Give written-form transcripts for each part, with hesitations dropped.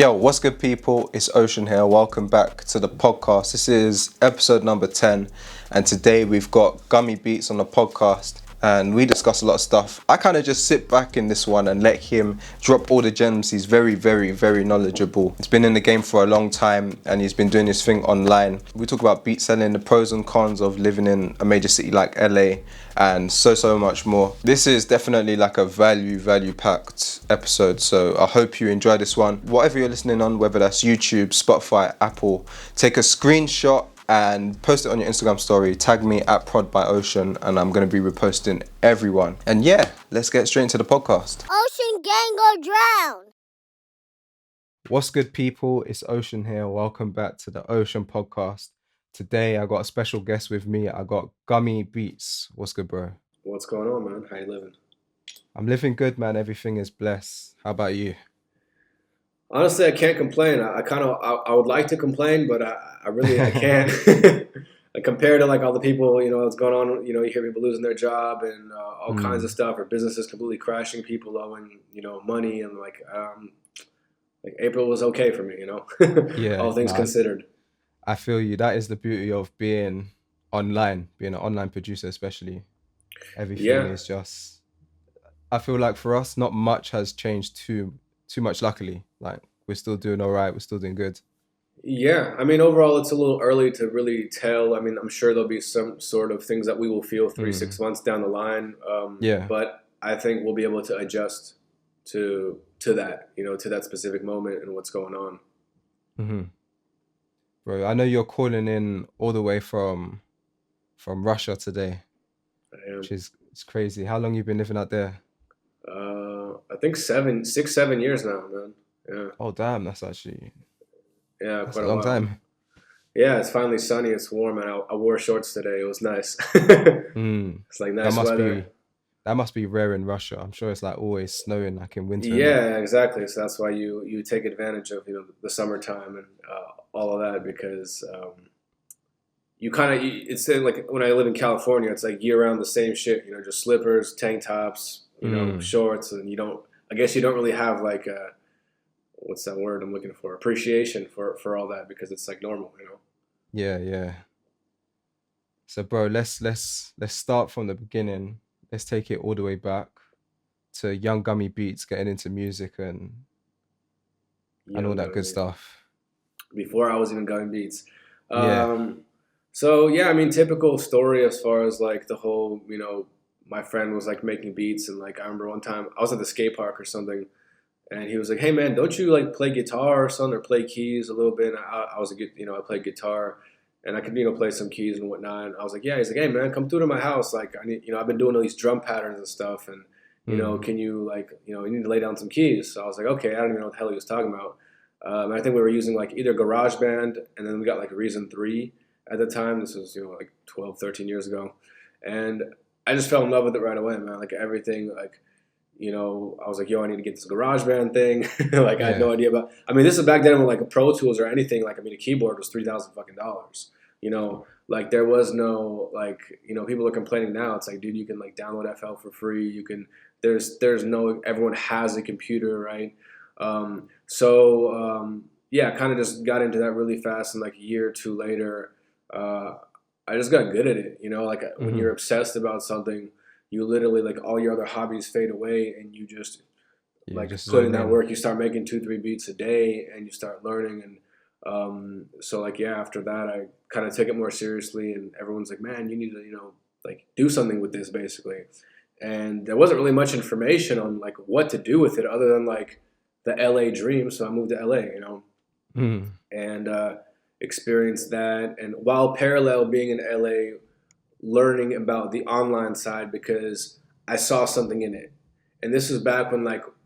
Yo, what's good, people? It's Ocean here. Welcome back to the podcast. This is episode number 10, and today we've got Gummy Beatz on the podcast, and we discuss a lot of stuff. I kind of just sit back in this one and let him drop all the gems. He's very, very, very knowledgeable. He's been in the game for a long time, and he's been doing his thing online. We talk about beat selling, the pros and cons of living in a major city like LA, and so much more. This is definitely like a value packed episode, so I hope you enjoy this one. Whatever you're listening on, whether that's YouTube, Spotify, Apple, take a screenshot and post it on your Instagram story. Tag me at ProdByOcean, and I'm going to be reposting everyone. And yeah, let's get straight into the podcast. Ocean gang go drown. What's good, people? It's Ocean here. Welcome back to the Ocean podcast. Today I got a special guest with me. I got Gummy Beatz. What's good, bro? What's going on, man? How you living? I'm living good, man. Everything is blessed. How about you? Honestly, I can't complain. I would like to complain, but I can't. Like, compared to like all the people, what's going on, you hear people losing their job and all kinds of stuff, or businesses completely crashing, people owing, money, and like April was okay for me, Yeah, all things considered. I feel you. That is the beauty of being online, being an online producer, especially. Everything is just, I feel like for us, not much has changed too much, luckily. Like, we're still doing all right. We're still doing good. Yeah, I mean, overall, it's a little early to really tell. I mean, I'm sure there'll be some sort of things that we will feel 6 months down the line. But I think we'll be able to adjust to that, to that specific moment and what's going on. Mm-hmm. Bro, I know you're calling in all the way from Russia today, which is it's crazy. How long you been living out there? I think 7 years now, man. Yeah. Oh, damn, that's actually quite a long time. Yeah, it's finally sunny. It's warm, and I wore shorts today. It was nice. It's like nice weather. That must be rare in Russia. I'm sure it's like always snowing, like in winter. Yeah, exactly. So that's why you take advantage of the summertime and all of that, because it's like when I live in California, it's like year round the same shit. Just slippers, tank tops, shorts, and I guess you don't really have like what's that word I'm looking for? Appreciation for all that, because it's like normal, Yeah. So, bro, let's start from the beginning. Let's take it all the way back to young Gummy Beatz getting into music and all that good stuff. Before I was even Gummy Beatz. Yeah. So yeah, I mean, typical story as far as like the whole, my friend was like making beats, and like I remember one time I was at the skate park or something, and he was like, "Hey man, don't you like play guitar or something, or play keys a little bit?" And I played guitar, and I could play some keys and whatnot. And I was like, "Yeah." He's like, "Hey man, come through to my house. Like, I need, I've been doing all these drum patterns and stuff, and can you like, you need to lay down some keys." So I was like, "Okay." I don't even know what the hell he was talking about. And I think we were using like either GarageBand, and then we got like Reason 3 at the time. This was like 12, 13 years ago, and I just fell in love with it right away, man. Like everything, like. I was like, "Yo, I need to get this GarageBand thing." Like, I had no idea about. I mean, this is back then when like a Pro Tools or anything. Like, I mean, a keyboard was $3,000. Like there was no like. People are complaining now. It's like, dude, you can like download FL for free. You can. There's no. Everyone has a computer, right? Yeah, kind of just got into that really fast, and like a year or two later, I just got good at it. Like when you're obsessed about something. You literally, like, all your other hobbies fade away, and you just put in that work. You start making 2-3 beats a day, and you start learning. And so like, yeah, after that, I kind of took it more seriously, and everyone's like, "Man, you need to like do something with this," basically. And there wasn't really much information on like what to do with it other than like the LA dream. So I moved to LA, and experienced that, and while parallel being in LA, learning about the online side, because I saw something in it. And this was back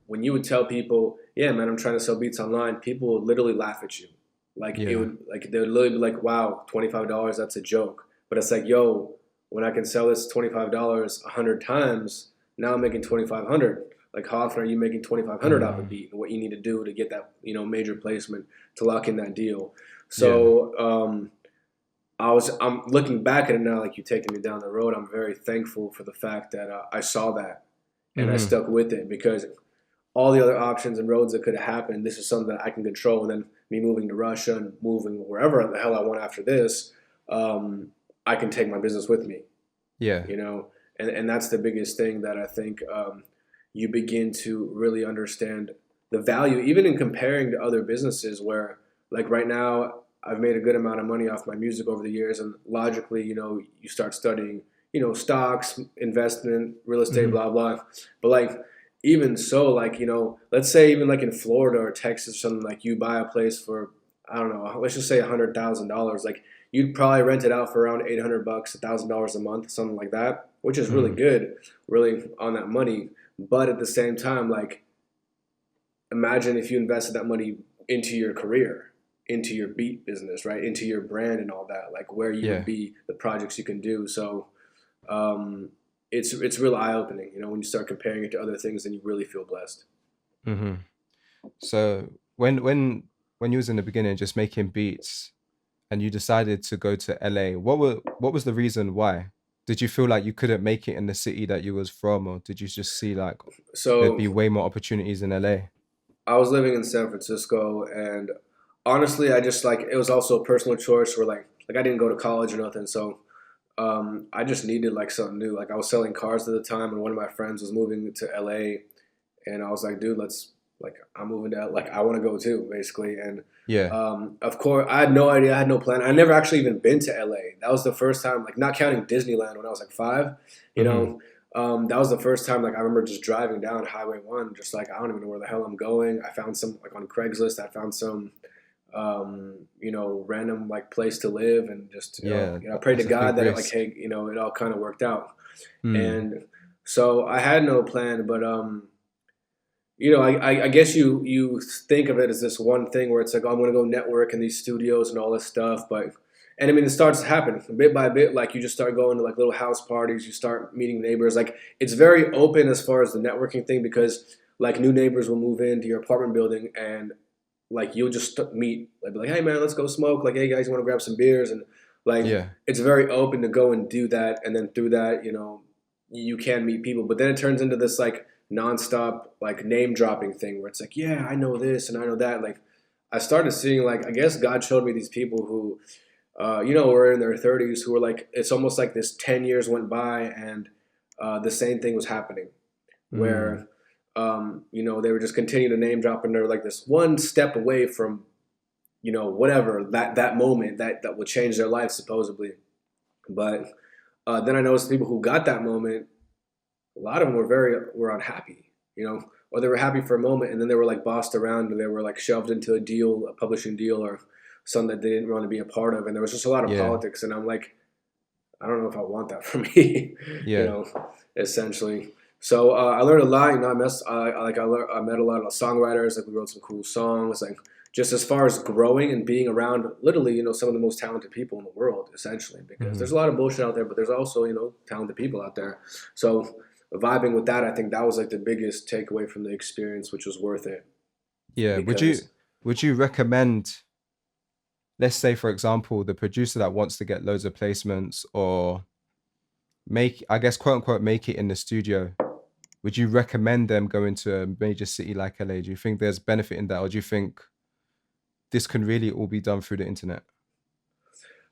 when you would tell people, "Yeah, man, I'm trying to sell beats online," people would literally laugh at you. Like they would literally be like, "Wow, $25, that's a joke." But it's like, yo, when I can sell this $25 100 times, now I'm making $2,500. Like, how often are you making $2,500 off a beat, and what you need to do to get that, major placement to lock in that deal. So, I'm looking back at it now, like you taking me down the road. I'm very thankful for the fact that I saw that, and I stuck with it, because all the other options and roads that could have happened, this is something that I can control. And then me moving to Russia and moving wherever the hell I want after this, I can take my business with me, Yeah. you know? And that's the biggest thing that I think you begin to really understand the value, even in comparing to other businesses where, like right now, I've made a good amount of money off my music over the years. And logically, you start studying, stocks, investment, real estate, Hmm. blah, blah. But like, even so, like, let's say even like in Florida or Texas or something, like you buy a place for, I don't know, let's just say $100,000. Like you'd probably rent it out for around $800, $1,000 a month, something like that, which is really Hmm. good, really on that money. But at the same time, like imagine if you invested that money into your career, into your beat business, right? Into your brand and all that, like where you would Yeah. be, the projects you can do. So um, it's real eye opening, when you start comparing it to other things, and you really feel blessed. Hmm. So when you was in the beginning just making beats and you decided to go to LA, what was the reason why? Did you feel like you couldn't make it in the city that you was from, or did you just see like there'd So be way more opportunities in LA? I was living in San Francisco, and honestly, I just like it was also a personal choice where like I didn't go to college or nothing, so I just needed like something new. Like I was selling cars at the time, and one of my friends was moving to LA, and I was like, dude, let's like I'm moving to like I want to go too, basically. And Yeah. of course, I had no idea, I had no plan. I never actually even been to LA. That was the first time, like not counting Disneyland when I was like 5, you Hmm. know. That was the first time like I remember just driving down Highway 1, just like I don't even know where the hell I'm going. I found some like on Craigslist. I found some random like place to live, and just Yeah, I prayed to that's a God big that it like risk. hey, it all kind of worked out. Mm. And so I had no plan, but I guess you think of it as this one thing where it's like, oh, I'm gonna go network in these studios and all this stuff, but and I mean it starts to happen bit by bit. Like you just start going to like little house parties, you start meeting neighbors. Like it's very open as far as the networking thing because like new neighbors will move into your apartment building and like you'll just meet like be like, hey man, let's go smoke. Like hey guys, you want to grab some beers? And like Yeah. it's very open to go and do that, and then through that, you can meet people. But then it turns into this like nonstop like name dropping thing where it's like, yeah, I know this and I know that. Like I started seeing like I guess God showed me these people who, were in their 30s who were like it's almost like this 10 years went by and the same thing was happening Mm. where they were just continuing to name drop and they're like this one step away from whatever that moment that will change their life supposedly. But then I noticed people who got that moment, a lot of them were unhappy, or they were happy for a moment and then they were like bossed around and they were like shoved into a deal, a publishing deal, or something that they didn't want to be a part of, and there was just a lot of Yeah. politics. And I'm like, I don't know if I want that for me, you Yeah. know, essentially. So I learned a lot. I met a lot of songwriters. Like we wrote some cool songs. Like just as far as growing and being around, literally, some of the most talented people in the world, essentially. Because Hmm. there's a lot of bullshit out there, but there's also talented people out there. So vibing with that, I think that was like the biggest takeaway from the experience, which was worth it. Yeah. Would you Because would you recommend, let's say for example, the producer that wants to get loads of placements or make, I guess, quote unquote, make it in the studio? Would you recommend them going to a major city like LA? Do you think there's benefit in that, or do you think this can really all be done through the internet?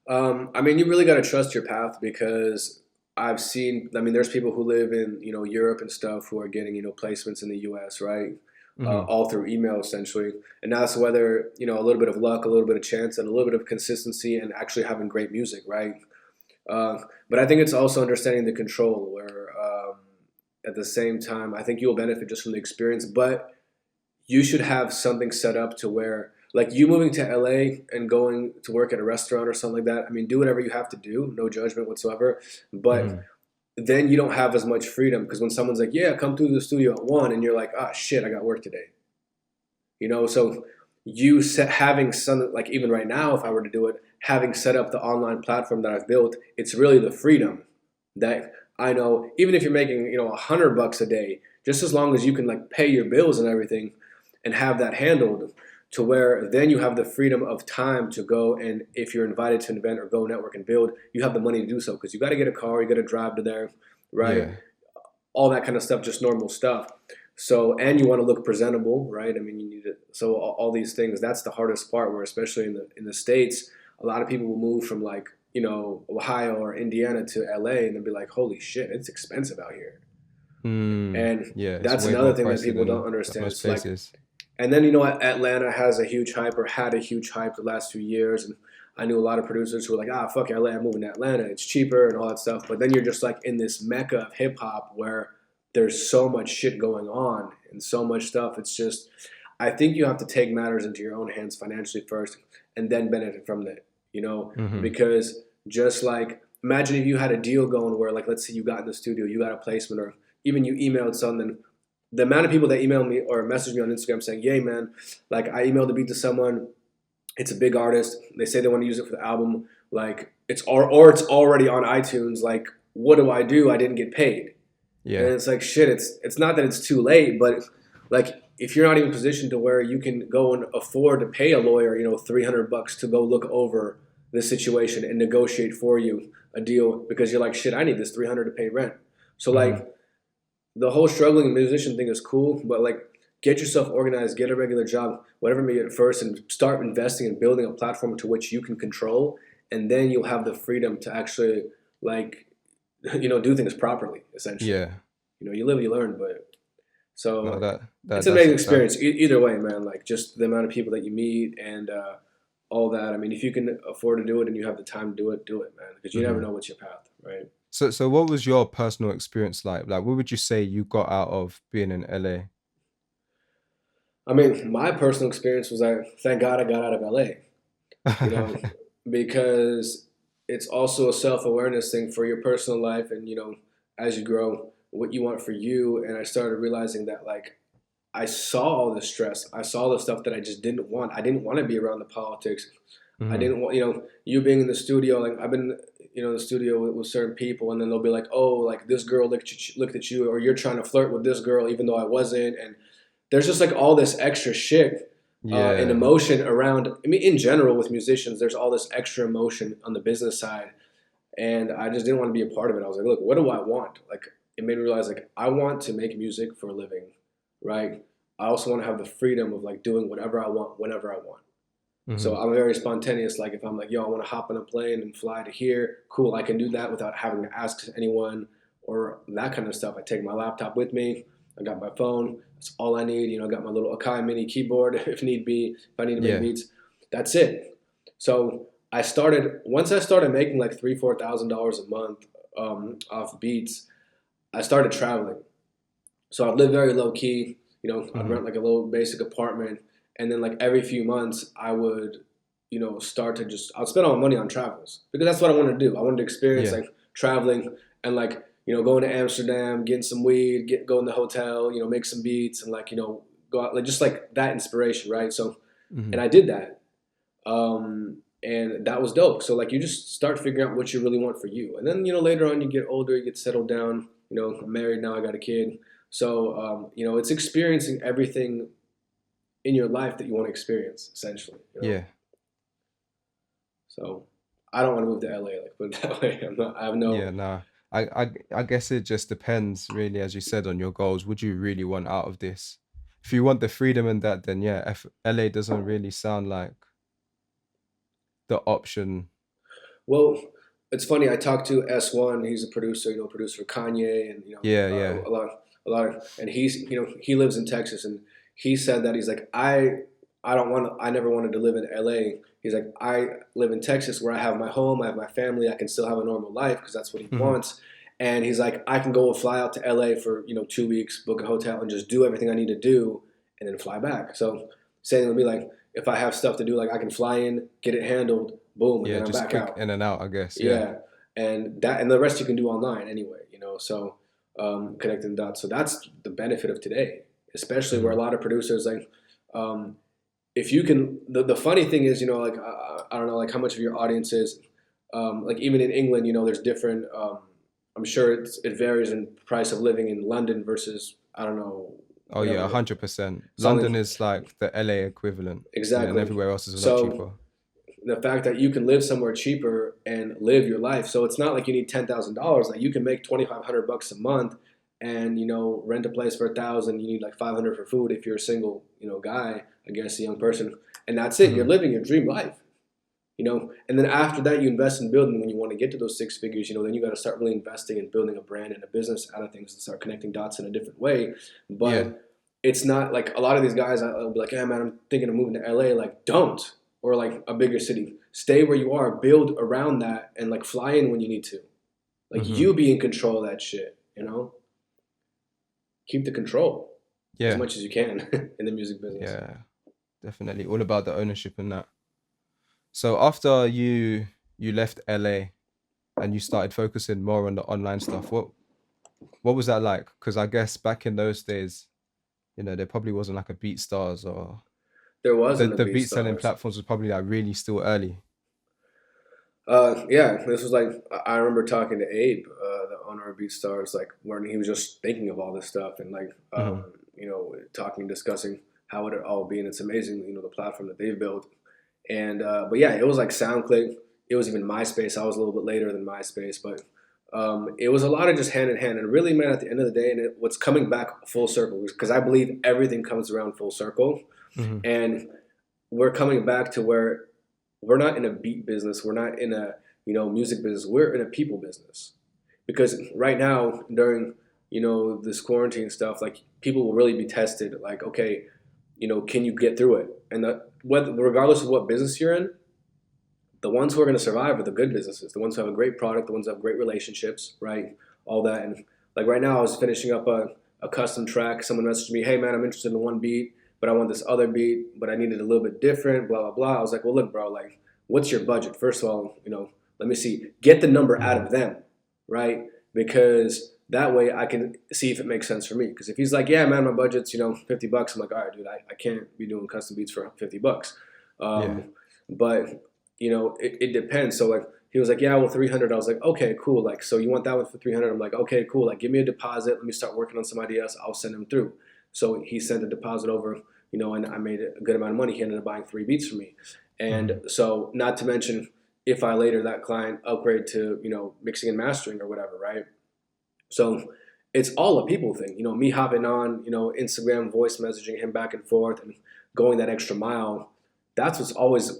I mean, you really got to trust your path because I've seen. I mean, there's people who live in Europe and stuff who are getting placements in the U.S. right, Hmm. all through email essentially, and that's whether a little bit of luck, a little bit of chance, and a little bit of consistency, and actually having great music, right? Uh, but I think it's also understanding the control where. At the same time, I think you'll benefit just from the experience, but you should have something set up to where like you moving to LA and going to work at a restaurant or something like that. I mean, do whatever you have to do, no judgment whatsoever. But Hmm. then you don't have as much freedom because when someone's like, "Yeah, come through the studio at 1," and you're like, "Ah, shit, I got work today." So having some like even right now, if I were to do it, having set up the online platform that I've built, it's really the freedom that I know. Even if you're making $100 a day, just as long as you can like pay your bills and everything, and have that handled, to where then you have the freedom of time to go and if you're invited to an event or go network and build, you have the money to do so because you got to get a car, you got to drive to there, right? Yeah. All that kind of stuff, just normal stuff. So, and you want to look presentable, right? I mean, you need to, so all these things, that's the hardest part where, especially in the States, a lot of people will move from like, Ohio or Indiana to LA and they'll be like, holy shit, it's expensive out here. And Yeah, it's that's way another more thing that pricey people don't than understand. most It's like, places. and then, Atlanta has a huge hype or had a huge hype the last few years. And I knew a lot of producers who were like, fuck LA, I'm moving to Atlanta. It's cheaper and all that stuff. But then you're just like in this mecca of hip hop where there's so much shit going on and so much stuff. It's just, I think you have to take matters into your own hands financially first and then benefit from that, Hmm. because just like, imagine if you had a deal going where, like, let's say you got in the studio, you got a placement, or even you emailed something. The amount of people that email me or message me on Instagram saying, "Yay, man! Like I emailed the beat to someone. It's a big artist. They say they want to use it for the album. Like or it's already on iTunes. Like what do I do? I didn't get paid." And Yeah, it's like shit. It's not that it's too late, but like if you're not even positioned to where you can go and afford to pay a lawyer, $300 to go look over this situation and negotiate for you a deal because you're like shit. I need this 300 to pay rent. So hmm, like the whole struggling musician thing is cool, but like get yourself organized, get a regular job, whatever it may be at first, and start investing and building a platform to which you can control, and then you'll have the freedom to actually like do things properly. Essentially, yeah. you live, you learn. But No, so that it's that an that's amazing that. experience either way, man. Like just the amount of people that you meet and all that. I mean, if you can afford to do it and you have the time to do it, man, because you never Hmm. know what's your path, right? So what was your personal experience like? Like, what would you say you got out of being in LA? I mean, my personal experience was like, thank God I got out of LA, you know, because it's also a self awareness thing for your personal life and, as you grow, what you want for you. And I started realizing that, like, I saw all the stress. I saw the stuff that I just didn't want. I didn't want to be around the politics. I Hmm. didn't want, you being in the studio, like, I've been, in the studio with certain people, and then they'll be like, oh, like, this girl looked at you, or you're trying to flirt with this girl, even though I wasn't. And there's just like all this extra shit and Yeah. emotion around. I mean, in general, with musicians, there's all this extra emotion on the business side, and I just didn't want to be a part of it. I was like, look, what do I want? Like, it made me realize like I want to make music for a living, right? I also want to have the freedom of like doing whatever I want whenever I want. So Hmm. I'm very spontaneous. Like if I'm like, yo, I want to hop on a plane and fly to here, cool. I can do that without having to ask anyone or that kind of stuff. I take my laptop with me. I got my phone. That's all I need. I got my little Akai mini keyboard if need be. If I need to make Yeah. beats, that's it. So once I started making like $3,000 to $4,000 a month off beats. I started traveling. So I'd live very low key. I'd Hmm. rent like a little basic apartment, and then like every few months, I would, start to just I'd spend all my money on travels because that's what I wanted to do. I wanted to experience Yeah. like traveling and like going to Amsterdam, getting some weed, go in the hotel, make some beats, and like go out like just like that inspiration, right? So, and Hmm. I did that, and that was dope. So like you just start figuring out what you really want for you, and then later on you get older, you get settled down. I'm married now, I got a kid. So it's experiencing everything in your life that you want to experience, essentially. Yeah. So I don't want to move to LA, like put it that way. I'm not. I have no. Yeah. Nah. I guess it just depends, really, as you said, on your goals. Would you really want out of this? If you want the freedom and that, then yeah, LA doesn't really sound like the option. Well, it's funny. I talked to S1. He's a producer. Producer for Kanye, and Yeah. Yeah. a lot of, and he's he lives in Texas, and he said that he's like I don't want to. I never wanted to live in LA. He's like I live in Texas where I have my home, I have my family, I can still have a normal life because that's what he Hmm. wants. And he's like I can go fly out to LA for 2 weeks, book a hotel, and just do everything I need to do, and then fly back. So saying would be like if I have stuff to do, like I can fly in, get it handled, boom, and Yeah. then I'm Just back quick out. in and out, I guess. Yeah. Yeah, and the rest you can do online anyway. So connecting the dots. So that's the benefit of today, especially where a Hmm. lot of producers like. Um, if you can, the funny thing is, like I don't know, like how much of your audience is, like even in England, there's different. I'm sure it varies in price of living in London versus I don't know, Oh yeah, whatever 100%. London something is like the LA equivalent, and exactly. everywhere else is a lot So cheaper. the fact that you can live somewhere cheaper and live your life. So it's not like you need $10,000. Like you can make $2,500 a month and rent a place for 1,000. You need like 500 for food if you're a single guy, I guess, a young person, and that's it. You're Mm-hmm. living your dream life. And then after that, you invest in building. When you want to get to those six figures, then you got to start really investing in building a brand and a business out of things and start connecting dots in a different way. Yeah. But it's not like a lot of these guys. I'll be like, "Yeah, man, I'm thinking of moving to LA." Like, don't, or like a bigger city. Stay where you are. Build around that, and like fly in when you need to. Like Mm-hmm. you be in control of that shit. Keep the control as Yeah. much as you can in the music business. Yeah. Definitely. All about the ownership and that. So after you left LA and you started focusing more on the online stuff, what was that like? Because I guess back in those days, there probably wasn't like a BeatStars, or There the wasn't a the beat beat selling stars. platforms was probably like really still early. Yeah, this was like I remember talking to Abe, the owner of BeatStars, like when he was just thinking of all this stuff and like Hmm. talking, discussing how would it all be, and it's amazing, the platform that they've built. And but yeah, it was like SoundClick. It was even MySpace. I was a little bit later than MySpace, but it was a lot of just hand in hand. And really, man, at the end of the day, and what's coming back full circle, because I believe everything comes around full circle, Hmm. and we're coming back to where we're not in a beat business. We're not in a music business. We're in a people business. Because right now during this quarantine stuff, like people will really be tested. Like, okay, can you get through it? And regardless of what business you're in, the ones who are going to survive are the good businesses, the ones who have a great product, the ones who have great relationships, right? All that. And like right now, I was finishing up a custom track. Someone messaged me, "Hey man, I'm interested in one beat, but I want this other beat, but I need it a little bit different, blah, blah, blah." I was like, "Well, look, bro, like, what's your budget? First of all, let me see, get the number out Hmm. of them, right? Because that way I can see if it makes sense for me. Because if he's like, yeah, man, my budget's, $50, I'm like, all right, dude, I can't be doing custom beats for $50. Yeah. But it depends. So like he was like, yeah, well, 300. I was like, okay, cool. Like, so you want that one for 300? I'm like, okay, cool. Like, give me a deposit. Let me start working on somebody else. I'll send him through. So he sent a deposit over, and I made a good amount of money. He ended up buying 3 beats from me. Hmm. And so, not to mention, if I later that client upgrade to mixing and mastering or whatever, right? So it's all a people thing. Me hopping on Instagram, voice messaging him back and forth, and going that extra mile. That's what's always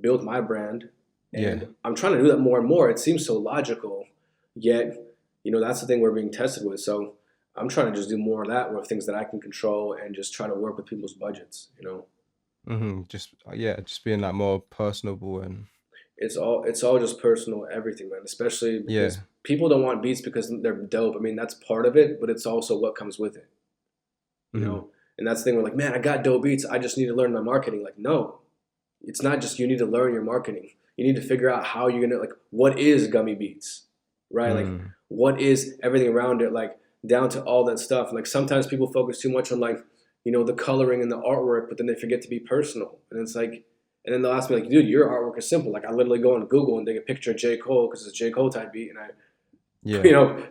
built my brand, Yeah. and I'm trying to do that more and more. It seems so logical, yet that's the thing we're being tested with. So I'm trying to just do more of that with things that I can control and just try to work with people's budgets. Hmm. Just yeah, just being like more personable and It's all just personal everything, man. Especially yeah. because people don't want beats because they're dope. I mean, that's part of it, but it's also what comes with it, you Hmm. know. And that's the thing. We're like, man, I got dope beats. I just need to learn my marketing. Like, no, it's not just you need to learn your marketing. You need to figure out how you're gonna, like, what is Gummy Beatz, right? Like, Mm. what is everything around it, like down to all that stuff. Like sometimes people focus too much on like the coloring and the artwork, but then they forget to be personal. And it's like, and then they'll ask me like, dude, your artwork is simple. Like I literally go on Google and take a picture of J. Cole because it's a J. Cole type beat, and I Yeah.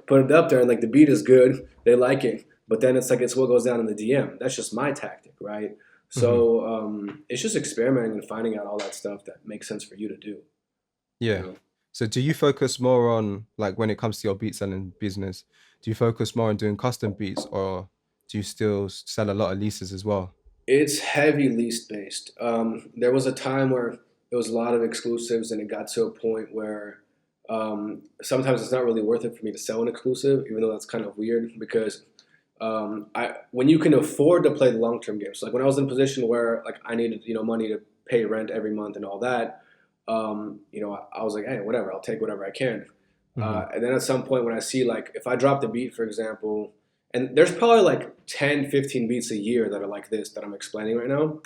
put it up there, and like the beat is good, they like it, but then it's like it's what goes down in the DM. That's just my tactic, right? Hmm. So it's just experimenting and finding out all that stuff that makes sense for you to do. You Yeah. know, So do you focus more on, like, when it comes to your beat selling business, do you focus more on doing custom beats, or do you still sell a lot of leases as well? it's heavy lease based. There was a time where it was a lot of exclusives, and it got to a point where sometimes it's not really worth it for me to sell an exclusive, even though that's kind of weird because I when you can afford to play the long term games. So, like when I was in a position where like I needed money to pay rent every month and all that, I was like, hey, whatever, I'll take whatever I can. Hmm. And then at some point when I see like if I drop the beat, for example, and there's probably like 10, 15 beats a year that are like this that I'm explaining right now.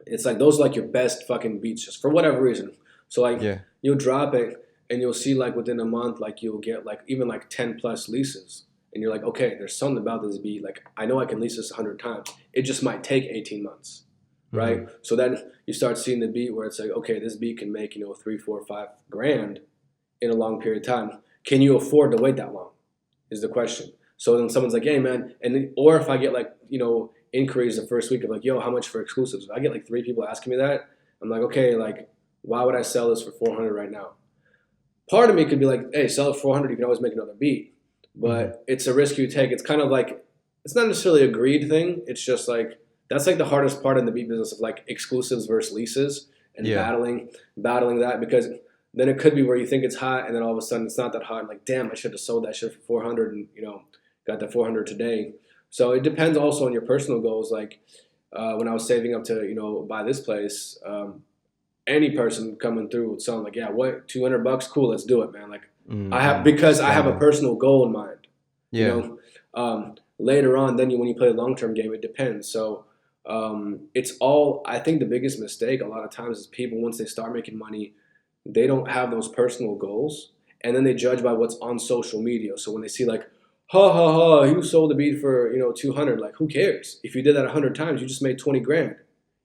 It's like those are like your best fucking beats just for whatever reason. So like Yeah. you'll drop it and you'll see like within a month like you'll get like even like 10 plus leases. And you're like, okay, there's something about this beat. Like I know I can lease this 100 times. It just might take 18 months. Hmm. Right? So then you start seeing the beat where it's like, okay, this beat can make, 3, 4, 5 grand in a long period of time. Can you afford to wait that long? Is the question. So then someone's like, hey man, or if I get like, inquiries the first week of like, yo, how much for exclusives? If I get like 3 people asking me that, I'm like, okay, like, why would I sell this for 400 right now? Part of me could be like, hey, sell it for 400, you can always make another beat. Hmm. but it's a risk you take. It's kind of like it's not necessarily a greed thing. It's just like that's like the hardest part in the beat business of like exclusives versus leases and Yeah. battling that because then it could be where you think it's hot and then all of a sudden it's not that hot and like damn I should have sold that shit for 400 and got that 400 today. So it depends also on your personal goals. Like when I was saving up to buy this place, any person coming through would sound like yeah what 200 bucks cool let's do it man like I have Mm-hmm. because I have a Spending. personal goal in mind. You Yeah. know, later on, then when you play a long term game, it depends. So it's all. I think the biggest mistake a lot of times is people once they start making money, they don't have those personal goals, and then they judge by what's on social media. So when they see like, ha ha ha, you sold a beat for 200, like who cares? If you did that 100 times, you just made 20 grand.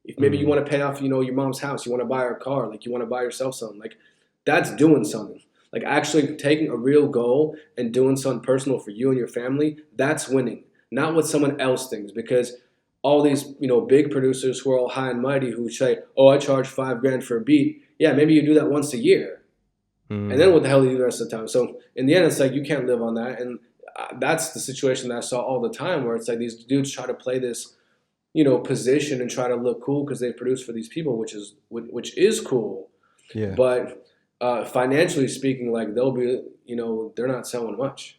If maybe you Mm. want to pay off your mom's house, you want to buy her a car, like you want to buy yourself something, like that's doing something. Like actually taking a real goal and doing something personal for you and your family, that's winning. Not what someone else thinks. Because all these, big producers who are all high and mighty who say, oh, I charge 5 grand for a beat. Yeah, maybe you do that once a year. And then Mm. what the hell do you do the rest of the time? So in the end, it's like you can't live on that. And that's the situation that I saw all the time where it's like these dudes try to play this, position and try to look cool because they produce for these people, which is cool. Yeah. But financially speaking, like they'll be, they're not selling much.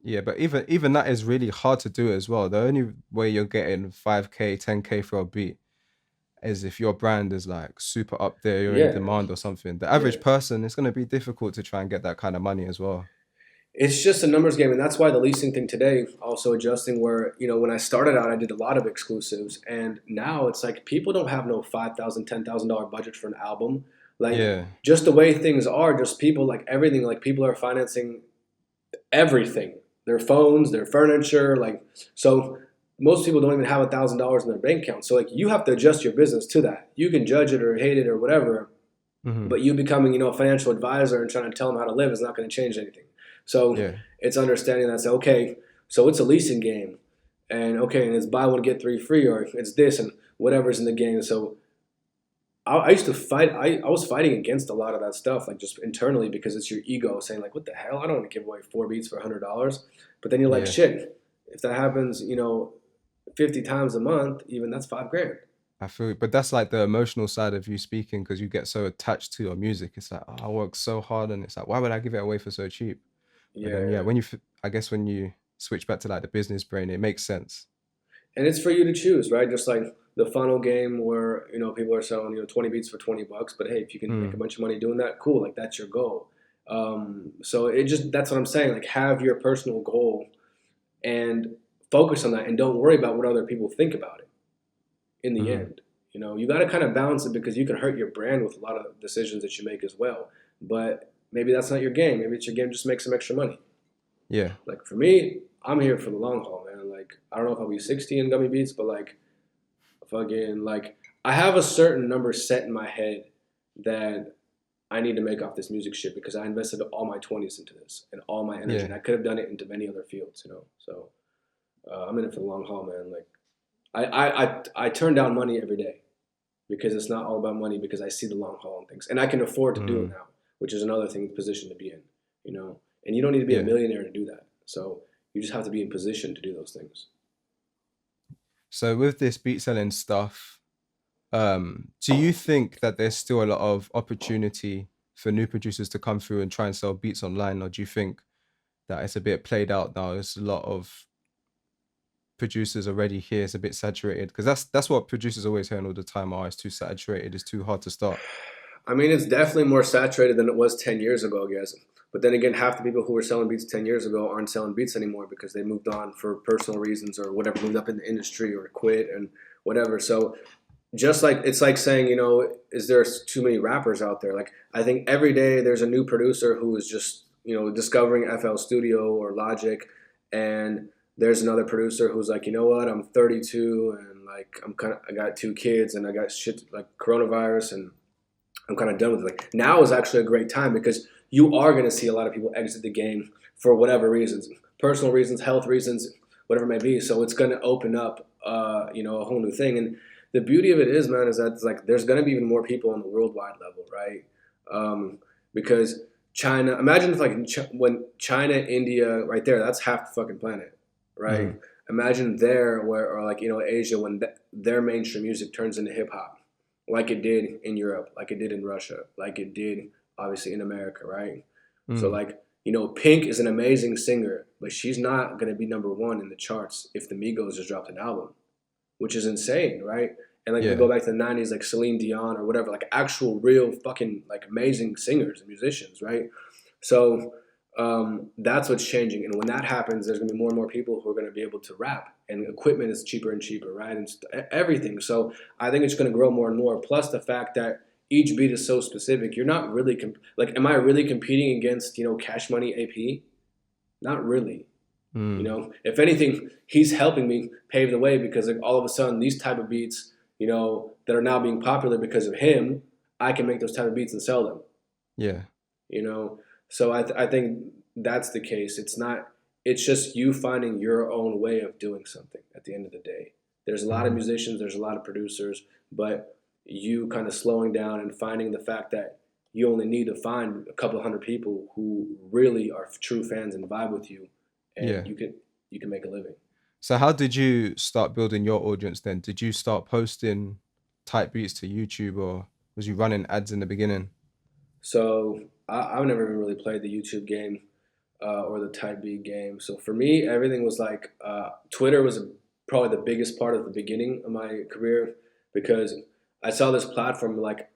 Yeah, but even that is really hard to do as well. The only way you're getting 5K, 10K for a beat is if your brand is like super up there, you're in Yeah, demand or something. The yeah. average person, it's gonna be difficult to try and get that kind of money as well. It's just a numbers game, and that's why the leasing thing today also adjusting. Where when I started out, I did a lot of exclusives, and now it's like people don't have no $5,000, $10,000 budget for an album. Like Yeah. just the way things are, just people like everything. Like people are financing everything, their phones, their furniture. Like so, most people don't even have $1,000 in their bank account. So like you have to adjust your business to that. You can judge it or hate it or whatever, Hmm. but you becoming a financial advisor and trying to tell them how to live is not going to change anything. So Yeah. it's understanding that say, okay, so it's a leasing game, and okay, and it's buy one get three free, or it's this and whatever's in the game. So I used to fight. I was fighting against a lot of that stuff, like just internally, because it's your ego saying like, what the hell? I don't want to give away 4 beats for $100. But then you're like, Yeah. shit. If that happens, 50 times a month, even that's 5 grand. I feel, but that's like the emotional side of you speaking because you get so attached to your music. It's like, oh, I work so hard, and it's like, why would I give it away for so cheap? But Yeah, then, yeah, yeah. when I guess when you switch back to like the business brain, it makes sense. And it's for you to choose, right? Just like the funnel game where people are selling 20 beats for 20 bucks, but hey, if you can make a Mm. bunch of money doing that, cool. Like that's your goal. So it just that's what I'm saying. Like have your personal goal and focus on that, and don't worry about what other people think about it. In the Hmm. end, you got to kind of balance it because you can hurt your brand with a lot of decisions that you make as well. But maybe that's not your game. Maybe it's your game just to make some extra money. Yeah. Like for me, I'm here for the long haul, man. Like I don't know if I'll be 60 in Gummy Beats, but like fucking like I have a certain number set in my head that I need to make off this music shit because I invested all my 20s into this and all my energy, Yeah. and I could have done it into many other fields, So I'm in it for the long haul, man. Like I turn down money every day because it's not all about money because I see the long haul and things, and I can afford to do it Mm. now, which is another thing position to be in, And you don't need to be a Yeah. millionaire to do that, so you just have to be in position to do those things. So with this beat selling stuff, do you think that there's still a lot of opportunity for new producers to come through and try and sell beats online, or do you think that it's a bit played out now? There's a lot of producers already here. It's a bit saturated because that's what producers always hearing all the time. Oh, it's too saturated. It's too hard to start. I mean, it's definitely more saturated than it was 10 years ago, I guess. But then again, half the people who were selling beats 10 years ago aren't selling beats anymore because they moved on for personal reasons or whatever, moved up in the industry or quit and whatever. So just like it's like saying, is there too many rappers out there? Like I think every day there's a new producer who is just, discovering FL Studio or Logic, and there's another producer who's like, you know what, I'm 32 and like I got 2 kids and I got shit like coronavirus and I'm kind of done with it. Like now is actually a great time because you are going to see a lot of people exit the game for whatever reasons, personal reasons, health reasons, whatever it may be. So it's going to open up, a whole new thing. And the beauty of it is, man, is that it's like there's going to be even more people on the worldwide level, right? Because China. Imagine if like when China, India, right there, that's half the fucking planet, right? Mm. Imagine there where, or like, Asia, when their mainstream music turns into hip hop, like it did in Europe, like it did in Russia, like it did obviously in America, right? So Mm. like, Pink is an amazing singer, but she's not gonna be number one in the charts if the Migos just dropped an album, which is insane, right? And like we Yeah. go back to the '90s, like Celine Dion or whatever, like actual, real, fucking like amazing singers and musicians, right? So that's what's changing, and when that happens, there's gonna be more and more people who are gonna be able to rap, and equipment is cheaper and cheaper, right? And everything. So I think it's gonna grow more and more. Plus the fact that each beat is so specific, you're not really like, am I really competing against Cash Money AP? Not really. Mm. If anything, he's helping me pave the way, because like all of a sudden these type of beats, that are now being popular because of him, I can make those type of beats and sell them. Yeah. You know, so I think that's the case. It's just you finding your own way of doing something at the end of the day. There's a lot of Mm. musicians, there's a lot of producers, but you kind of slowing down and finding the fact that you only need to find a couple of hundred people who really are true fans and vibe with you, Yeah. and you can make a living. So how did you start building your audience then? Did you start posting type beats to YouTube, or was you running ads in the beginning? So I've never even really played the YouTube game, or the Type B game. So for me, everything was like, Twitter was probably the biggest part of the beginning of my career, because I saw this platform, like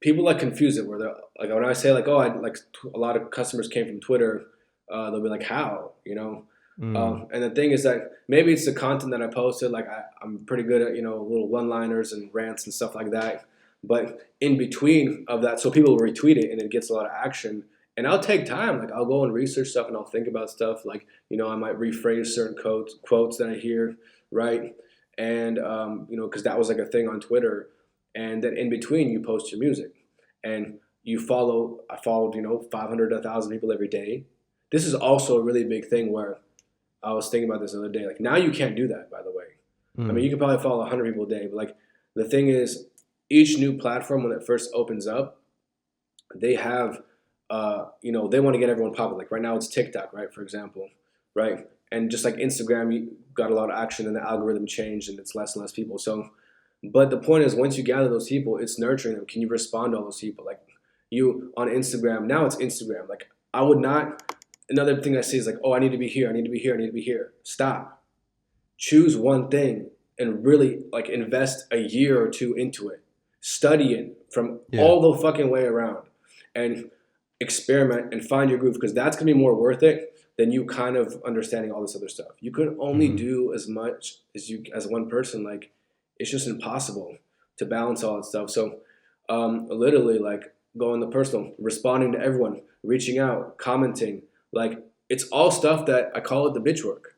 people like confuse it, where they're like, when I say like, oh, I like a lot of customers came from Twitter, they'll be like, how, Mm. And the thing is that maybe it's the content that I posted. Like I'm pretty good at little one-liners and rants and stuff like that. But in between of that, so people will retweet it and it gets a lot of action. And I'll take time. Like I'll go and research stuff and I'll think about stuff. Like I might rephrase certain quotes that I hear, right? And because that was like a thing on Twitter. And then in between, you post your music, and I followed 500 to 1,000 people every day. This is also a really big thing where I was thinking about this the other day. Like now you can't do that, by the way. I mean, Mm. you can probably follow 100 people a day, but like the thing is, each new platform when it first opens up, they have, they want to get everyone popular. Like right now it's TikTok, right? For example, right? And just like Instagram, you got a lot of action and the algorithm changed and it's less and less people. So, but the point is, once you gather those people, it's nurturing them. Can you respond to all those people? Like you on Instagram, now it's Instagram. Like I would not, another thing I see is like, oh, I need to be here. I need to be here. I need to be here. Stop. Choose one thing and really like invest a year or two into it. Study it from Yeah. all the fucking way around and experiment and find your groove, because that's gonna be more worth it than you kind of understanding all this other stuff. You can only Mm. do as much as one person. Like it's just impossible to balance all that stuff. So literally like going the personal, responding to everyone, reaching out, commenting, like it's all stuff that I call it the bitch work.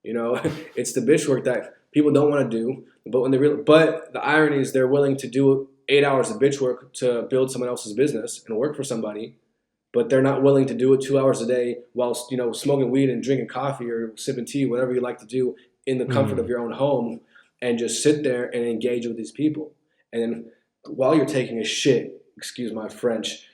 It's the bitch work that people don't want to do, but but the irony is they're willing to do 8 hours of bitch work to build someone else's business and work for somebody, but they're not willing to do it 2 hours a day while smoking weed and drinking coffee or sipping tea, whatever you like to do in the comfort of Mm. your own home, and just sit there and engage with these people. And then while you're taking a shit, excuse my French,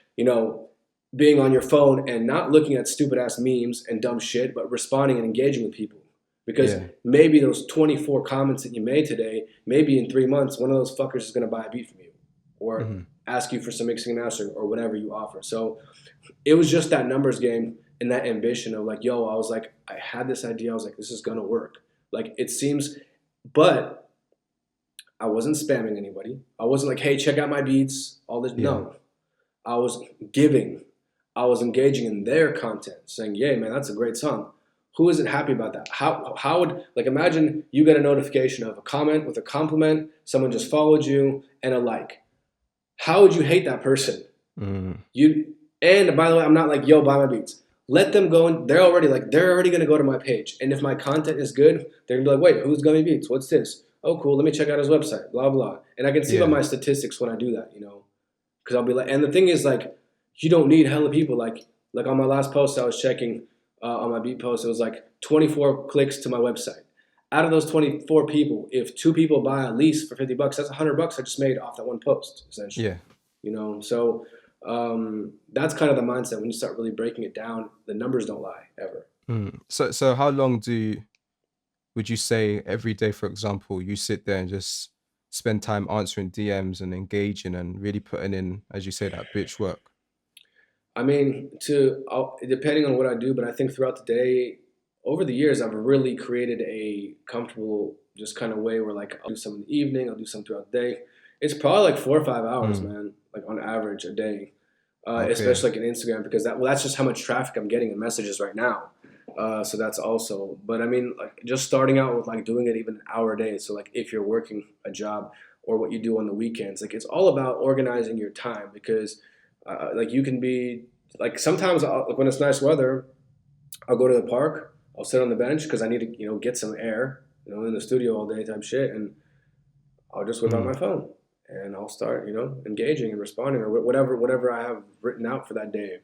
being on your phone and not looking at stupid ass memes and dumb shit, but responding and engaging with people. Because Yeah. maybe those 24 comments that you made today, maybe in 3 months, one of those fuckers is going to buy a beat from you or Mhm. ask you for some mixing and mastering or whatever you offer. So it was just that numbers game and that ambition of like, I was like, I had this idea. I was like, this is going to work. Like it seems, but I wasn't spamming anybody. I wasn't like, hey, check out my beats. All this. Yeah. No, I was giving. I was engaging in their content, saying, "Yeah, man, that's a great song." Who isn't happy about that? How would, like, imagine you get a notification of a comment with a compliment, someone just followed you, and a like. How would you hate that person? Mm. And by the way, I'm not like, yo, buy my beats. Let them go, and they're already going to go to my page. And if my content is good, they're gonna be like, wait, who's Gummy Beatz? What's this? Oh, cool. Let me check out his website. Blah blah. And I can see by Yeah. my statistics when I do that, because I'll be like, and the thing is, like, you don't need hella people. Like on my last post, I was checking on my beat post. It was like 24 clicks to my website. Out of those 24 people, if 2 people buy a lease for $50, that's $100 I just made off that one post, essentially. Yeah. So That's kind of the mindset. When you start really breaking it down, the numbers don't lie ever. So how long would you say every day, for example, you sit there and just spend time answering DMs and engaging and really putting in, as you say, that bitch work? I mean, depending on what I do, but I think throughout the day, over the years, I've really created a comfortable, just kind of way where like I'll do some in the evening, I'll do some throughout the day. It's probably like 4 or 5 hours, Mm. man, like on average a day, Okay. especially like in Instagram because that's just how much traffic I'm getting in messages right now. So that's also, but I mean, like just starting out with like doing it even an hour a day. So like if you're working a job or what you do on the weekends, like it's all about organizing your time because like you can be like sometimes like when it's nice weather, I'll go to the park, I'll sit on the bench because I need to get some air, in the studio all day type shit, and I'll just whip out Mm. my phone and I'll start engaging and responding or whatever I have written out for that day.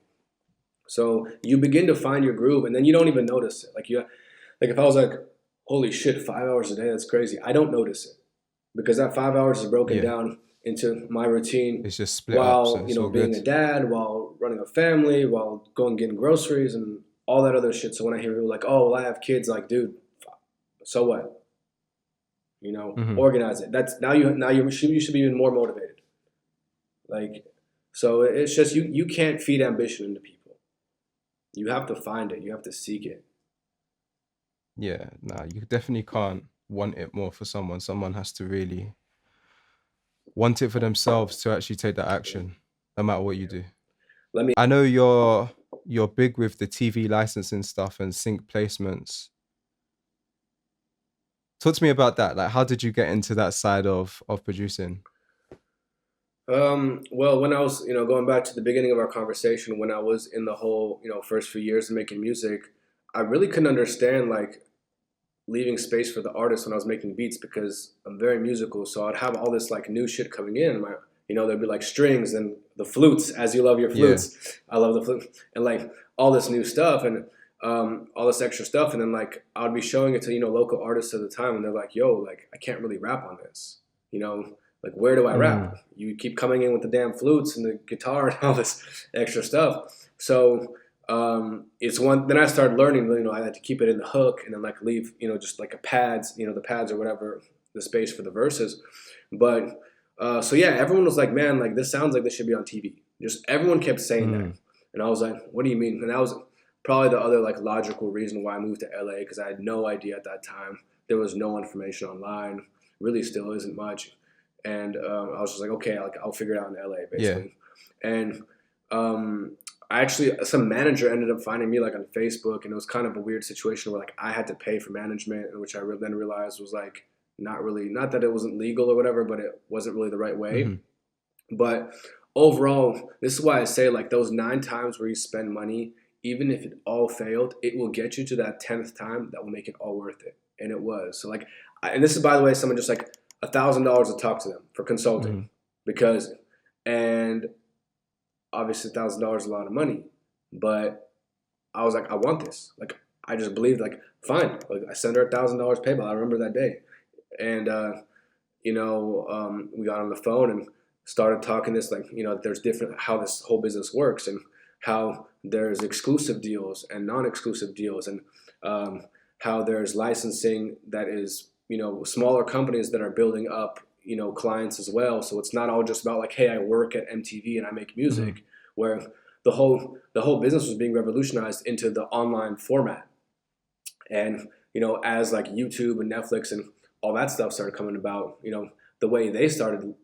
So you begin to find your groove, and then you don't even notice it. Like if I was like, holy shit, 5 hours a day, that's crazy. I don't notice it because that 5 hours is broken Yeah. down into my routine It's just split up, so while it's all being good. a dad, while running a family, while going getting groceries and all that other shit. So when I hear people like, oh, well, I have kids, like, dude, so what? Hmm. Organize it. That's you should be even more motivated. Like, so it's just you can't feed ambition into people. You have to find it. You have to seek it. Yeah, nah, you definitely can't want it more for someone. Someone has to really want it for themselves to actually take that action, no matter what you do. Let me I know you're big with the TV licensing stuff and sync placements. Talk to me about that. Like, how did you get into that side of producing? Well, when I was, going back to the beginning of our conversation, when I was in the whole, first few years of making music, I really couldn't understand like leaving space for the artist when I was making beats because I'm very musical. So I'd have all this like new shit coming in. There'd be like strings and the flutes, as you love your Yeah. flutes. I love the flute and like all this new stuff and all this extra stuff. And then like I'd be showing it to local artists at the time, and they're like, "Yo, like I can't really rap on this." You know, like where do I Mm. rap? You keep coming in with the damn flutes and the guitar and all this extra stuff. So it's one. Then I started learning. I had to keep it in the hook and then like leave. Just like a pads. The pads or whatever, the space for the verses. But so yeah, everyone was like, "Man, like this sounds like this should be on TV." Just everyone kept saying that, Mm. and I was like, "What do you mean?" And that was probably the other like logical reason why I moved to LA because I had no idea at that time. There was no information online. Really, still isn't much. And I was just like, okay, I'll figure it out in LA, Yeah. basically. And I actually, some manager ended up finding me like on Facebook, and it was kind of a weird situation where like I had to pay for management, and which I then realized was like not that it wasn't legal or whatever, but it wasn't really the right way. Hmm. But overall, this is why I say like those 9 times where you spend money, even if it all failed, it will get you to that 10th time that will make it all worth it. And it was. So like, and this is by the way, someone just like $1,000 to talk to them for consulting Hmm. because, and obviously $1,000 is a lot of money, but I was like, I want this. Like, I just believed like, fine. Like I sent her $1,000 PayPal. I remember that day. And, we got on the phone and started talking this like there's different how this whole business works and how there's exclusive deals and non-exclusive deals and how there's licensing that is smaller companies that are building up clients as well, so it's not all just about like, hey, I work at MTV and I make Hmm. music, where the whole business was being revolutionized into the online format. And as like YouTube and Netflix and all that stuff started coming about, the way they started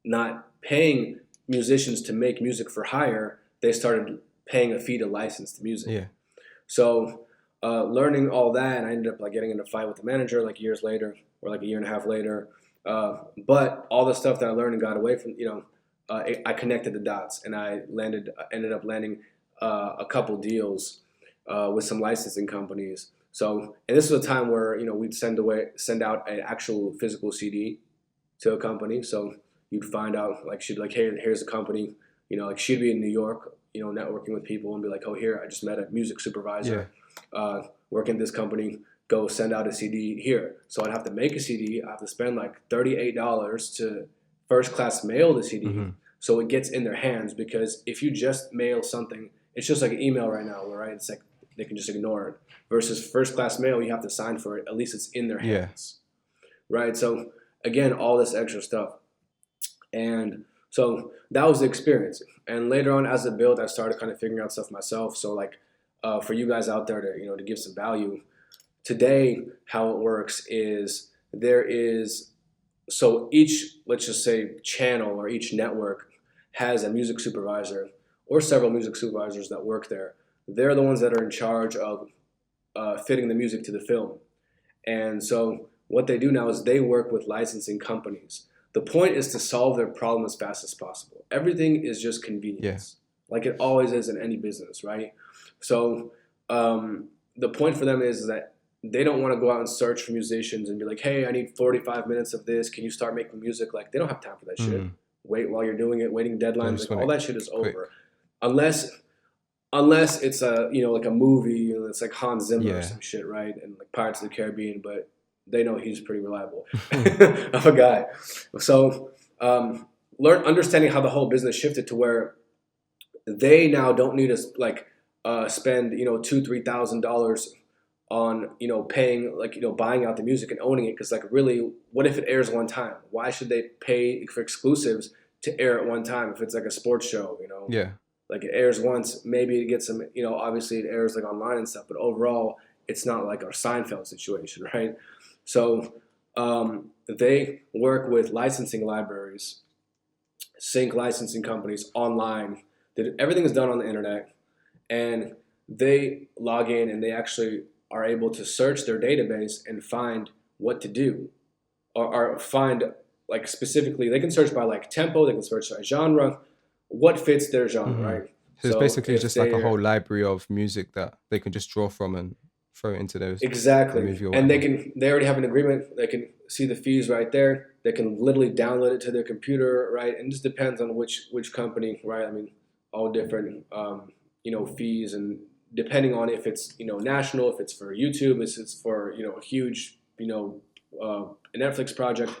not paying musicians to make music for hire, they started paying a fee to license the music. Yeah. So learning all that, and I ended up like getting in a fight with the manager like years later, or like a year and a half later. But all the stuff that I learned and got away from, I connected the dots, and I ended up landing a couple deals with some licensing companies. So, and this was a time where we'd send out an actual physical CD to a company. So you'd find out like she'd be like, hey, here's a company. Like she'd be in New York, networking with people and be like, oh, here I just met a music Yeah. supervisor working at this company. Go send out a CD here. So I'd have to make a CD. I have to spend like $38 to first class mail the CD. Hmm. so it gets in their hands. Because if you just mail something, it's just like an email right now, right? It's like they can just ignore it. Versus first class mail, you have to sign for it. At least it's in their hands, right? So again, all this extra stuff. And so that was the experience. And later on, as it built, I started kind of figuring out stuff myself. So like for you guys out there to, to give some value, today how it works is there is, so each, let's just say, channel or each network has a music supervisor or several music supervisors that work there. They're the ones that are in charge of fitting the music to the film. And so what they do now is they work with licensing companies. The point is to solve their problem as fast as possible. Everything is just convenience, like it always is in any business, right? So the point for them is that they don't want to go out and search for musicians and be like, hey, I need 45 minutes of this. Can you start making music? Like, they don't have time for that shit. Wait while you're doing it, waiting deadlines, like all that shit is quick. Over. Unless it's a, like a movie and it's like Hans Zimmer or some shit, right? And like Pirates of the Caribbean, but they know he's pretty reliable of a guy. So understanding how the whole business shifted to where they now don't need to spend $2,000-$3,000 on paying buying out the music and owning it, because like really, what if it airs one time? Why should they pay for exclusives to air it one time if it's like a sports show? Like it airs once, maybe it gets some, obviously it airs like online and stuff, but overall it's not like our Seinfeld situation, right? So they work with licensing libraries, sync licensing companies online. Everything is done on the internet, and they log in and they actually are able to search their database and find what to do, or find like specifically, they can search by like tempo, they can search by genre, what fits their genre, right? So it's basically just like a whole library of music that they can just draw from and throw it into those. Exactly. And they already have an agreement. They can see the fees right there. They can literally download it to their computer, right? And it just depends on which company, right? I mean, all different, fees, and depending on if it's, national, if it's for YouTube, if it's for, a huge, a Netflix project.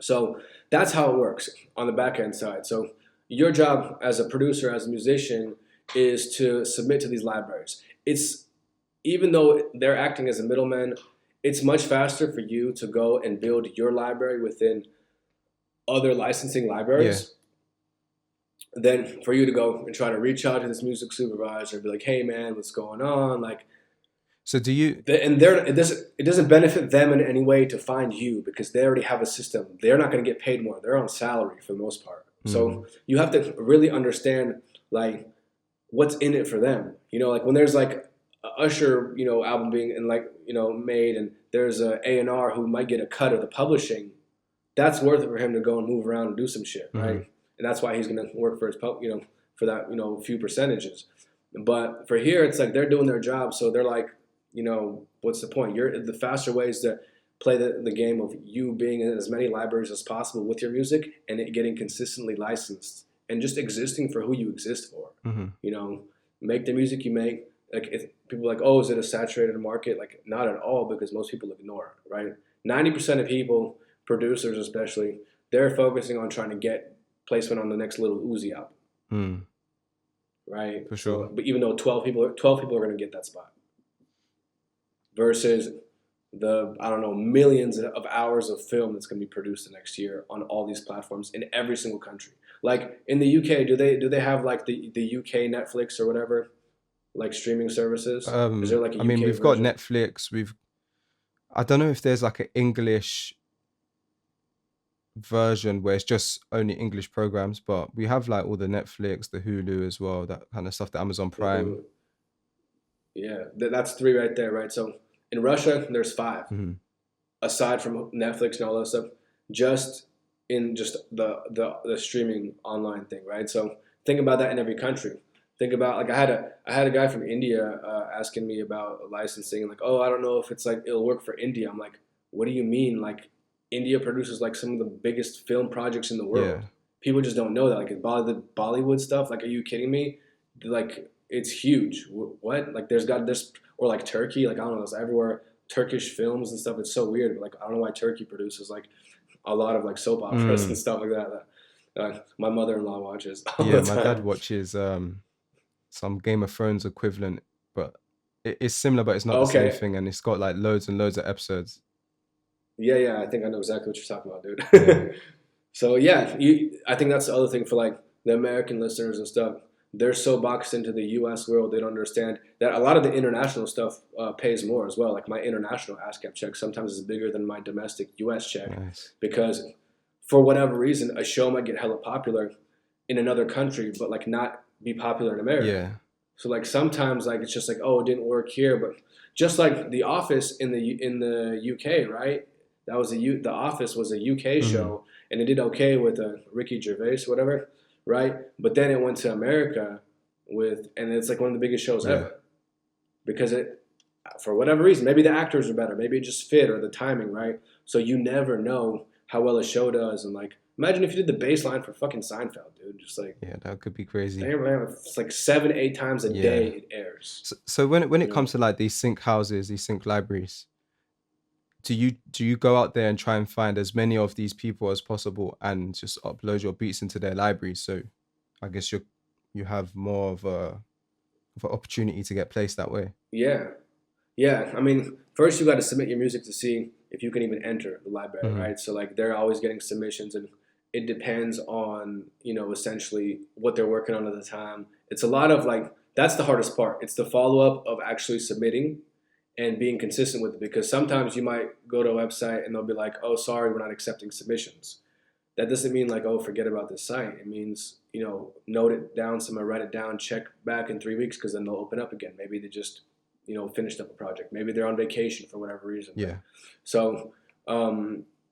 So that's how it works on the back end side. So your job as a producer, as a musician, is to submit to these libraries. Even though they're acting as a middleman, it's much faster for you to go and build your library within other licensing libraries than for you to go and try to reach out to this music supervisor and be like, hey man, what's going on? Like, so do you? It doesn't benefit them in any way to find you, because they already have a system. They're not going to get paid more. They're on salary for the most part. So you have to really understand like what's in it for them. Like when there's like a Usher, album being made, and there's a A&R who might get a cut of the publishing, that's worth it for him to go and move around and do some shit, right? And that's why he's going to work for his, for that, few percentages. But for here, it's like they're doing their job, so they're like, what's the point? The faster way is to play the game of you being in as many libraries as possible with your music and it getting consistently licensed and just existing for who you exist for. Make the music you make. Like if people are like, oh, is it a saturated market? Like not at all, because most people ignore it, right? 90% of people, producers especially, they're focusing on trying to get placement on the next Little Uzi album. Right? For sure. So, but even though 12 people are going to get that spot. Versus the, I don't know, millions of hours of film that's going to be produced the next year on all these platforms in every single country. Like in the UK, do they have like the UK Netflix or whatever, like streaming services? Is there like a UK we've version? got Netflix. I don't know if there's like an English version where it's just only English programs, but we have like all the Netflix, the Hulu as well, that kind of stuff, the Amazon Prime. Yeah, that's 3 right there, right? So in Russia, there's 5. Aside from Netflix and all that stuff, just in the streaming online thing, right? So think about that in every country. Think about like I had a guy from India asking me about licensing, like, oh, I don't know if it's like it'll work for India. I'm like, what do you mean? Like India produces like some of the biggest film projects in the world. Yeah. People just don't know that. Like the Bollywood stuff. Like, are you kidding me? Like it's huge. What? Like there's or like Turkey. Like I don't know. It's everywhere. Turkish films and stuff. It's so weird. But like I don't know why Turkey produces like a lot of like soap operas and stuff like that. My mother-in-law watches all Yeah, the my dad time. watches some Game of Thrones equivalent, but it's similar, but it's not the same Okay. thing, and it's got like loads and loads of episodes. Yeah, yeah, I think I know exactly what you're talking about, Yeah, dude. So yeah, I think that's the other thing for like the American listeners and stuff. They're so boxed into the U.S. world, they don't understand that a lot of the international stuff pays more as well. Like my international ASCAP check sometimes is bigger than my domestic U.S. check nice. because for whatever reason, a show might get hella popular in another country, but like not be popular in America. Yeah. So like sometimes like it's just like oh it didn't work here, but just like The Office in the UK, right? That was The Office was a UK Hmm. show, and it did okay with Ricky Gervais, whatever, right? But then it went to America and it's like one of the biggest shows Yeah. ever because it, for whatever reason, maybe the actors are better, maybe it just fit or the timing, right? So you never know how well a show does, and like imagine if you did the bass line for fucking Seinfeld, dude, just like Yeah, that could be crazy. damn, man, it's like 7, 8 times a day Yeah. it airs, So when you it know. comes to like these sync houses, these sync libraries, do you go out there and try and find as many of these people as possible and just upload your beats into their libraries? So I guess you have more of an opportunity to get placed that way. Yeah, yeah. I mean, first you got to submit your music to see if you can even enter the library, Hmm. right? So like they're always getting submissions, and it depends on essentially what they're working on at the time. It's a lot of like that's the hardest part. It's the follow up of actually submitting and being consistent with it because sometimes you might go to a website and they'll be like, "Oh, sorry, we're not accepting submissions." That doesn't mean like, "Oh, forget about this site." It means note it down somewhere, write it down, check back in 3 weeks because then they'll open up again. Maybe they just finished up a project. Maybe they're on vacation for whatever reason. Yeah. So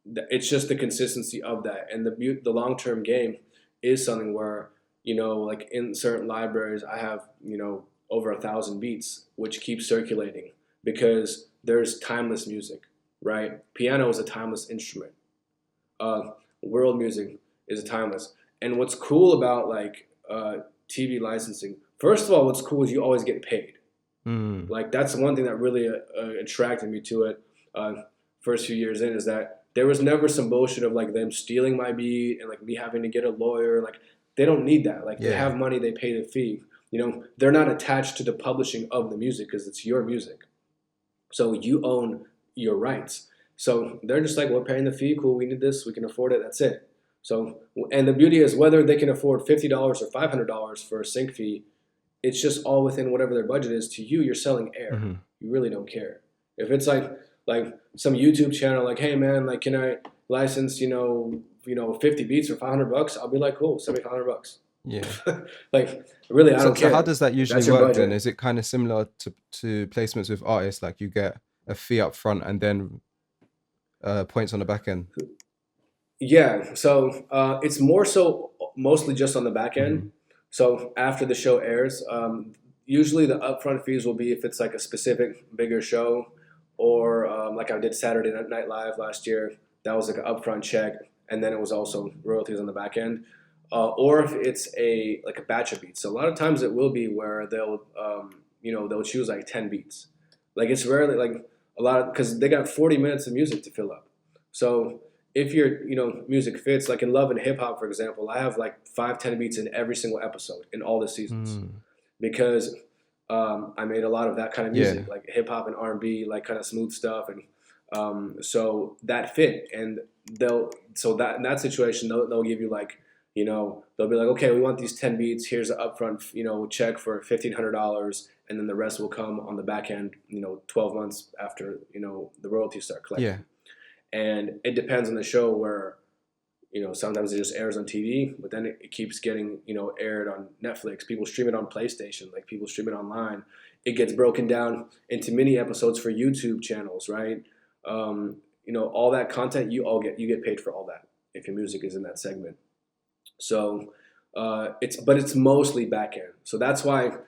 it's just the consistency of that, and the long term game is something where like in certain libraries, I have over 1,000 beats, which keep circulating because there's timeless music, right? Piano is a timeless instrument. Uh, World music is a timeless. And what's cool about like TV licensing, first of all, what's cool is you always get paid. Mm. Like that's one thing that really attracted me to it. Uh, First few years in is that there was never some bullshit of like them stealing my beat and like me having to get a lawyer. Like they don't need that. Like they Yeah. have money, they pay the fee. They're not attached to the publishing of the music because it's your music. So you own your rights. So they're just like, we're paying the fee. Cool, we need this. We can afford it. That's it. So, and the beauty is whether they can afford $50 or $500 for a sync fee, it's just all within whatever their budget is. To you, you're selling air. Hmm. You really don't care. If it's like some YouTube channel, like, hey man, like, can I license 50 beats for $500? I'll be like, cool, send me $500. Yeah. Like, really, I So don't so how care. does that usually That's your work then? budget. Is it kind of similar to placements with artists? Like you get a fee up front and then points on the back end? Yeah, so it's more so mostly just on the back Hmm. end. So after the show airs, usually the upfront fees will be if it's like a specific bigger show, or like I did Saturday Night Live last year. That was like an upfront check, and then it was also royalties on the back end. Or if it's like a batch of beats. So a lot of times it will be where they'll choose like 10 beats. Like it's rarely like a lot of because they got 40 minutes of music to fill up. So if your music fits, like in Love and Hip Hop, for example, I have like 5, 10 beats in every single episode in all the seasons Mm. because I made a lot of that kind of Yeah. music, like hip hop and R&B, like kind of smooth stuff, and so that fit. And in that situation they'll give you like they'll be like, okay, we want these 10 beats. Here's an upfront check for $1,500, and then the rest will come on the back end 12 months after the royalties start Yeah. collecting. And it depends on the show where sometimes it just airs on TV, but then it keeps getting aired on Netflix. People stream it on PlayStation, like people stream it online. It gets broken down into mini episodes for YouTube channels, right? All that content you get paid for all that if your music is in that segment. So it's mostly back end. So that's why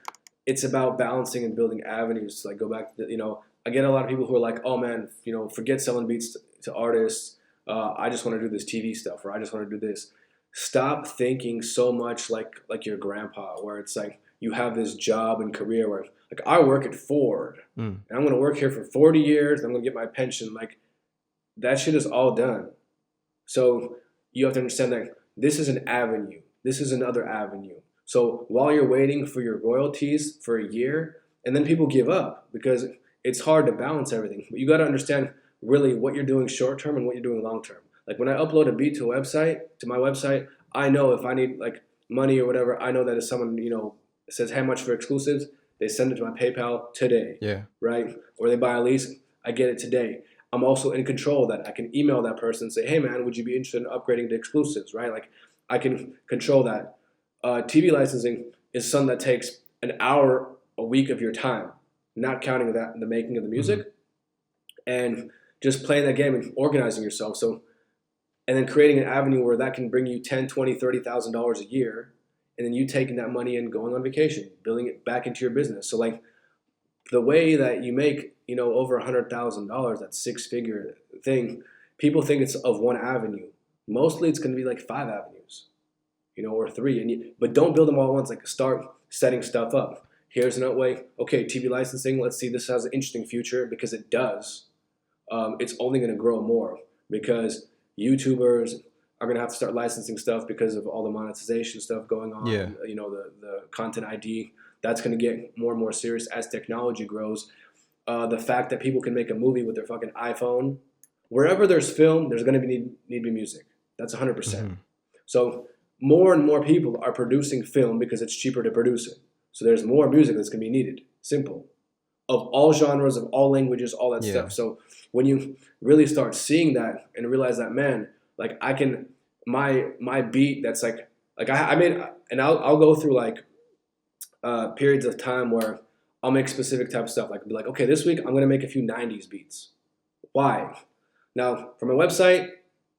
it's about balancing and building avenues to like go back to I get a lot of people who are like, oh man, forget selling beats to artists. I just want to do this TV stuff, or I just want to do this. Stop thinking so much like your grandpa, where it's like you have this job and career where like I work at Ford Mm. and I'm gonna work here for 40 years and I'm gonna get my pension. Like that shit is all done. So you have to understand that this is an avenue. This is another avenue. So while you're waiting for your royalties for a year, and then people give up because it's hard to balance everything. But you got to understand really what you're doing short term and what you're doing long term. Like when I upload a beat to a website, to my website, I know if I need like money or whatever, I know that if someone, says how much for exclusives, they send it to my PayPal today. Yeah. Right? Or they buy a lease, I get it today. I'm also in control of that. I can email that person and say, hey man, would you be interested in upgrading to exclusives, right? Like I can control that. TV licensing is something that takes an hour a week of your time, not counting that the making of the music, and just playing that game and organizing yourself. So, and then creating an avenue where that can bring you $10, $20, $30,000 a year, and then you taking that money and going on vacation, building it back into your business. So like the way that you make, over $100,000, that six-figure thing, people think it's of one avenue. Mostly it's going to be like 5 avenues, or 3. But don't build them all at once. Like start setting stuff up. Here's another way. Okay, TV licensing. Let's see. This has an interesting future because it does. It's only going to grow more because YouTubers are going to have to start licensing stuff because of all the monetization stuff going on. Yeah. The content ID. That's going to get more and more serious as technology grows. The fact that people can make a movie with their fucking iPhone. Wherever there's film, there's going to need to be music. That's 100%. So more and more people are producing film because it's cheaper to produce it. So there's more music that's going to be needed. Simple. Of all genres, of all languages, all that stuff. So when you really start seeing that and realize that, man, like I can, my beat that's like I made, and I'll go through like periods of time where I'll make specific type of stuff. Like be like, okay, this week I'm going to make a few 90s beats. Why? Now, for my website,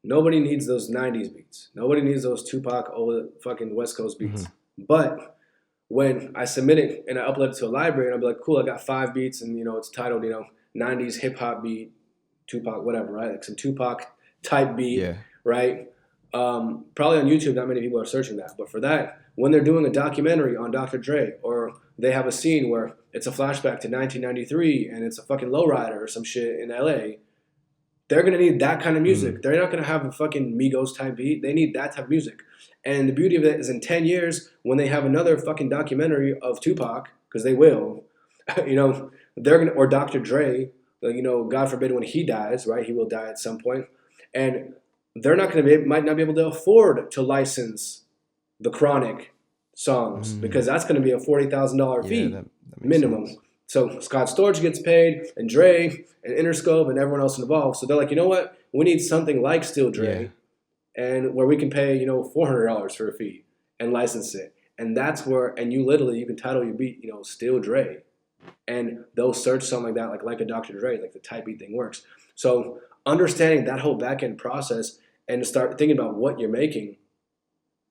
nobody needs those 90s beats. Nobody needs those Tupac old fucking West Coast beats. But when I submit it and I upload it to a library and I'll be like, cool, I got 5 beats and, it's titled, 90s hip hop beat, Tupac, whatever, right? Like some Tupac type beat, right? Probably on YouTube, not many people are searching that. But for that, when they're doing a documentary on Dr. Dre or they have a scene where it's a flashback to 1993 and it's a fucking lowrider or some shit in LA, they're going to need that kind of music. They're not going to have a fucking Migos type beat. They need that type of music. And the beauty of it is in 10 years, when they have another fucking documentary of Tupac, because they will, they're going to, or Dr. Dre, God forbid when he dies, right? He will die at some point. And they're not going to might not be able to afford to license the Chronic songs because that's going to be a $40,000 fee that minimum. Sense. So Scott Storch gets paid, and Dre, and Interscope, and everyone else involved. So they're like, you know what? We need something like Still Dre, and where we can pay, $400 for a fee and license it. And that's where, and you can title your beat, Still Dre, and they'll search something like that, like a Dr. Dre, like the type beat thing works. So understanding that whole back end process and start thinking about what you're making,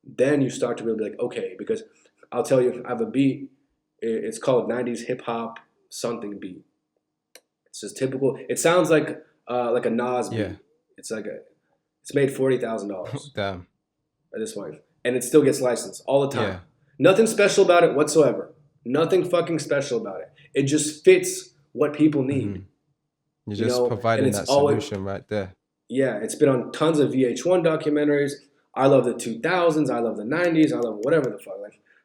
then you start to really be like, okay, because I'll tell you, I have a beat. It's called 90s hip hop something beat. It's just typical. It sounds like a Nas beat. It's made $40,000. Damn. At this point, and it still gets licensed all the time. Yeah. Nothing special about it whatsoever. Nothing fucking special about it. It just fits what people need. You're just providing that solution right there. Yeah, it's been on tons of VH1 documentaries. I love the 2000s. I love the 90s. I love whatever the fuck.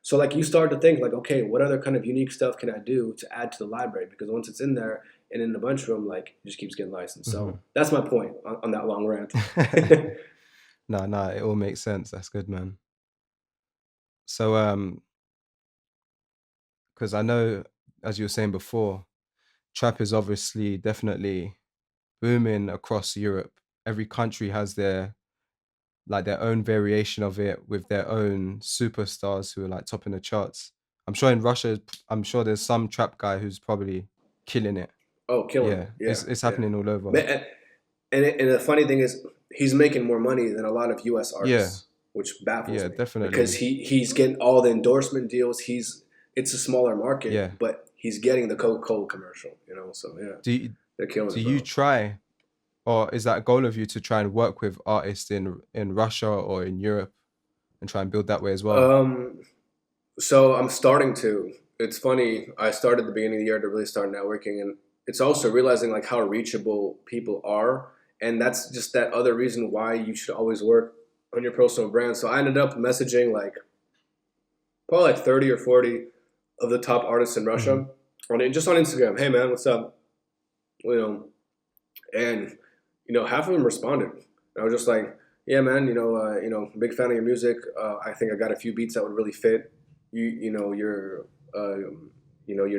So you start to think okay, what other kind of unique stuff can I do to add to the library? Because once it's in there and in a bunch of them, it just keeps getting licensed. So that's my point on that long rant. No, it all makes sense. That's good, man. So, because I know, as you were saying before, trap is obviously definitely booming across Europe. Every country has their own variation of it with their own superstars who are topping the charts. I'm sure in Russia, there's some trap guy who's probably killing it. Oh, killing it. Yeah. It's happening all over. And the funny thing is, he's making more money than a lot of U.S. artists, which baffles me. Definitely. Because he's getting all the endorsement deals. It's a smaller market, but he's getting the Coca-Cola commercial, so yeah. They're killing it. Do you try, or is that a goal of you to try and work with artists in Russia or in Europe and try and build that way as well? So I'm starting to. It's funny, I started at the beginning of the year to really start networking, and it's also realizing how reachable people are. And that's just that other reason why you should always work on your personal brand. So I ended up messaging like probably like 30 or 40 of the top artists in Russia just on Instagram. Hey man, what's up? You know, and half of them responded. I was just like, yeah, man, big fan of your music. I think I got a few beats that would really fit your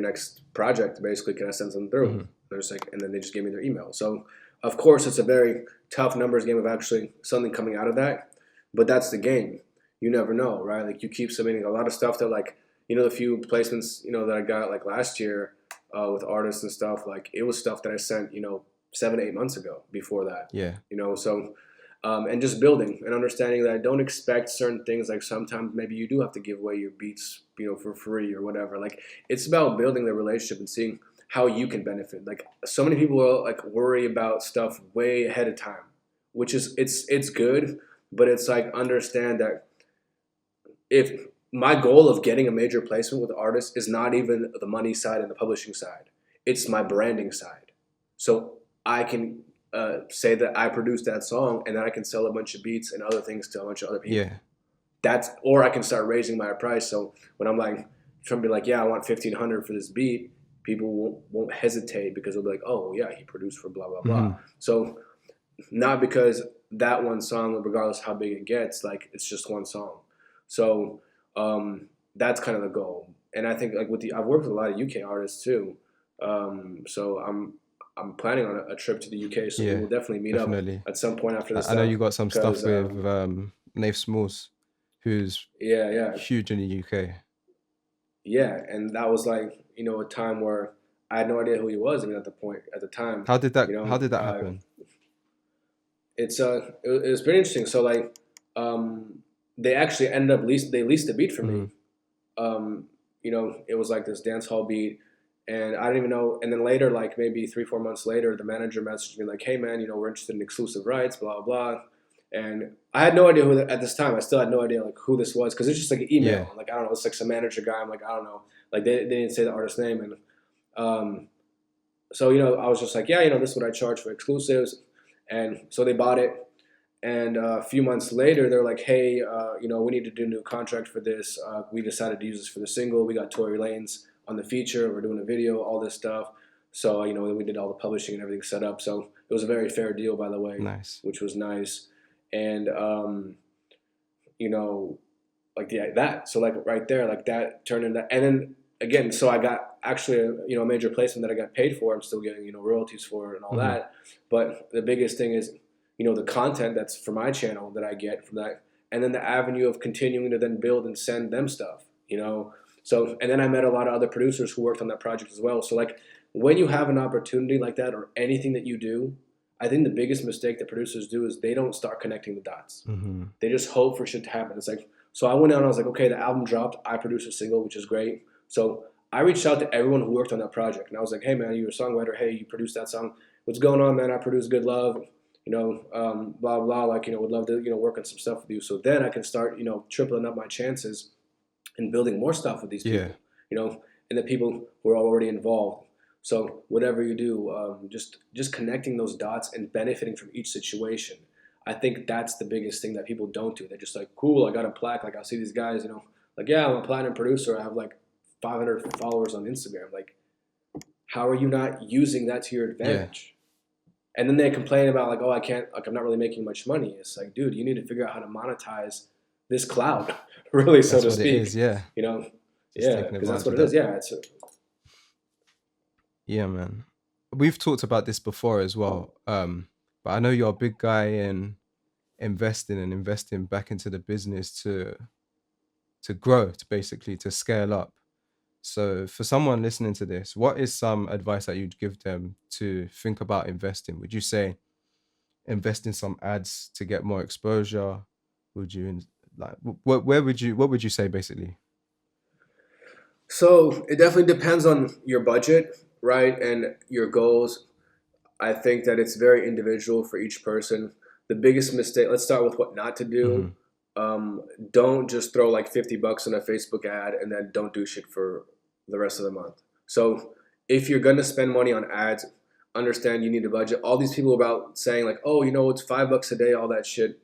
next project. Basically, can I send them through? They're just like, and then they just gave me their email. So of course, it's a very tough numbers game of actually something coming out of that. But that's the game. You never know, right? Like you keep submitting a lot of stuff that like, the few placements, that I got like last year with artists and stuff, like it was stuff that I sent, 7 to 8 months ago before that. Yeah. So, and just building and understanding that I don't expect certain things. Like sometimes maybe you do have to give away your beats, for free or whatever. Like it's about building the relationship and seeing how you can benefit. Like so many people will like worry about stuff way ahead of time, which is, it's good, but it's like understand that if my goal of getting a major placement with artists is not even the money side and the publishing side, it's my branding side. So I can say that I produced that song and then I can sell a bunch of beats and other things to a bunch of other people. Yeah. Or I can start raising my price. So when I'm like, trying to be like, yeah, I want 1,500 for this beat, people won't hesitate because they'll be like, oh yeah, he produced for blah, blah, blah. So not because that one song, regardless how big it gets, like it's just one song. So that's kind of the goal. And I think like I've worked with a lot of UK artists too. So I'm planning on a trip to the UK. So we will definitely meet up at some point after this. I know you got some stuff with Nave Smalls, who's huge in the UK. Yeah, and that was like a time where I had no idea who he was. I mean, at the time. How did that happen? It was pretty interesting. So like, they actually ended up leased the beat for me. It was like this dance hall beat, and I didn't even know. And then later, like maybe 3-4 months later, the manager messaged me like, "Hey man, we're interested in exclusive rights, blah blah." And I had no idea who at this time. I still had no idea like who this was because it's just like an email. Like I don't know, it's like some manager guy. I'm like I don't know. Like they didn't say the artist's name, and so I was just like, yeah, this is what I charge for exclusives, and so they bought it. And a few months later, they're like, hey, we need to do a new contract for this. We decided to use this for the single. We got Tory Lanez on the feature. We're doing a video, all this stuff. So, we did all the publishing and everything set up. So it was a very fair deal, by the way. Nice. Which was nice. And, that. So, like, right there, like, that turned into... And then, again, so I got actually, a major placement that I got paid for. I'm still getting, royalties for it and all that. But the biggest thing is... the content that's for my channel that I get from that, and then the avenue of continuing to then build and send them stuff, So, and then I met a lot of other producers who worked on that project as well. So like when you have an opportunity like that or anything that you do, I think the biggest mistake that producers do is they don't start connecting the dots. They just hope for shit to happen. It's like, so I went out and I was like, okay, the album dropped. I produced a single, which is great. So I reached out to everyone who worked on that project. And I was like, hey man, you're a songwriter. Hey, you produced that song. What's going on, man? I produced Good Love. Blah, blah, like, would love to, work on some stuff with you. So then I can start, tripling up my chances and building more stuff with these people, and the people who are already involved. So whatever you do, just connecting those dots and benefiting from each situation. I think that's the biggest thing that people don't do. They're just like, cool, I got a plaque. Like I see these guys, like, yeah, I'm a platinum producer. I have like 500 followers on Instagram. Like, how are you not using that to your advantage? And then they complain about like, oh, I can't, like, I'm not really making much money. It's like, dude, you need to figure out how to monetize this cloud, really, so to speak. It is, yeah. Because that's what it is. Yeah, yeah, man. We've talked about this before as well, but I know you're a big guy in investing back into the business to grow, to scale up. So for someone listening to this, what is some advice that you'd give them to think about investing? Would you say invest in some ads to get more exposure? Would you like what would you say basically? So it definitely depends on your budget, right? And your goals. I think that it's very individual for each person. The biggest mistake, let's start with what not to do. Don't just throw like $50 on a Facebook ad and then don't do shit for the rest of the month. So if you're going to spend money on ads, understand you need a budget. All these people about saying like, oh, it's $5 a day, all that shit.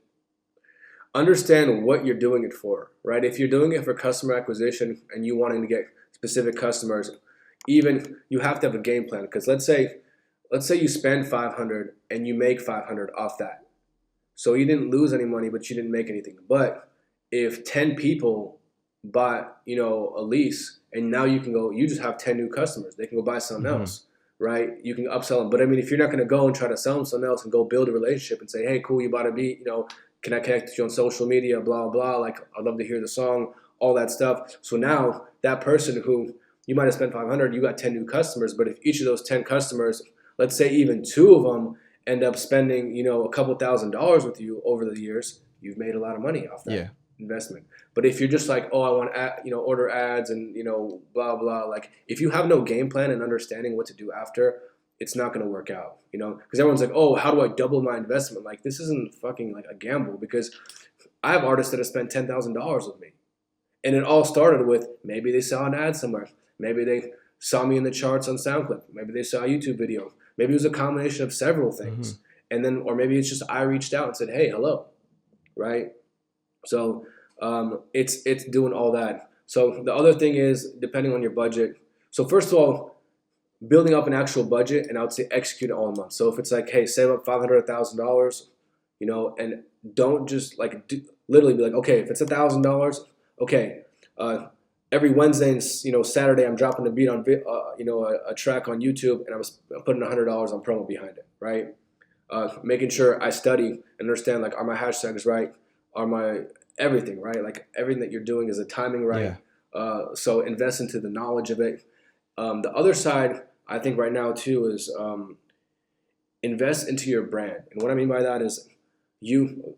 understand what you're doing it for, right? If you're doing it for customer acquisition and you wanting to get specific customers, even you have to have a game plan. Because let's say you spend 500 and you make 500 off that. So you didn't lose any money, but you didn't make anything. But if 10 people bought, a lease, and now you just have 10 new customers. They can go buy something else, right? You can upsell them. But I mean, if you're not going to go and try to sell them something else and go build a relationship and say, hey, cool, you bought a beat, can I connect with you on social media, blah, blah, like I'd love to hear the song, all that stuff. So now that person who you might have spent 500, you got 10 new customers. But if each of those 10 customers, let's say even 2 of them end up spending, a couple $1,000s with you over the years, you've made a lot of money off that investment. But if you're just like, oh, I want order ads and blah blah, like if you have no game plan and understanding what to do after, it's not going to work out, because everyone's like, oh, how do I double my investment? Like this isn't fucking like a gamble, because I have artists that have spent $10,000 with me, and it all started with maybe they saw an ad somewhere, maybe they saw me in the charts on SoundCloud, maybe they saw a YouTube video, maybe it was a combination of several things, and then or maybe it's just I reached out and said, hey, hello, right? So it's doing all that. So the other thing is, depending on your budget. So first of all, building up an actual budget, and I would say execute it all in month. So if it's like, hey, save up $500, $1,000, and don't just like literally be like, okay, if it's $1,000, okay, every Wednesday and Saturday I'm dropping a beat on a track on YouTube, and I'm putting $100 on promo behind it, right? Making sure I study and understand, like, are my hashtags right? Are my everything right? Like everything that you're doing, is the timing right? So invest into the knowledge of it. The other side, I think right now too, is invest into your brand. And what I mean by that is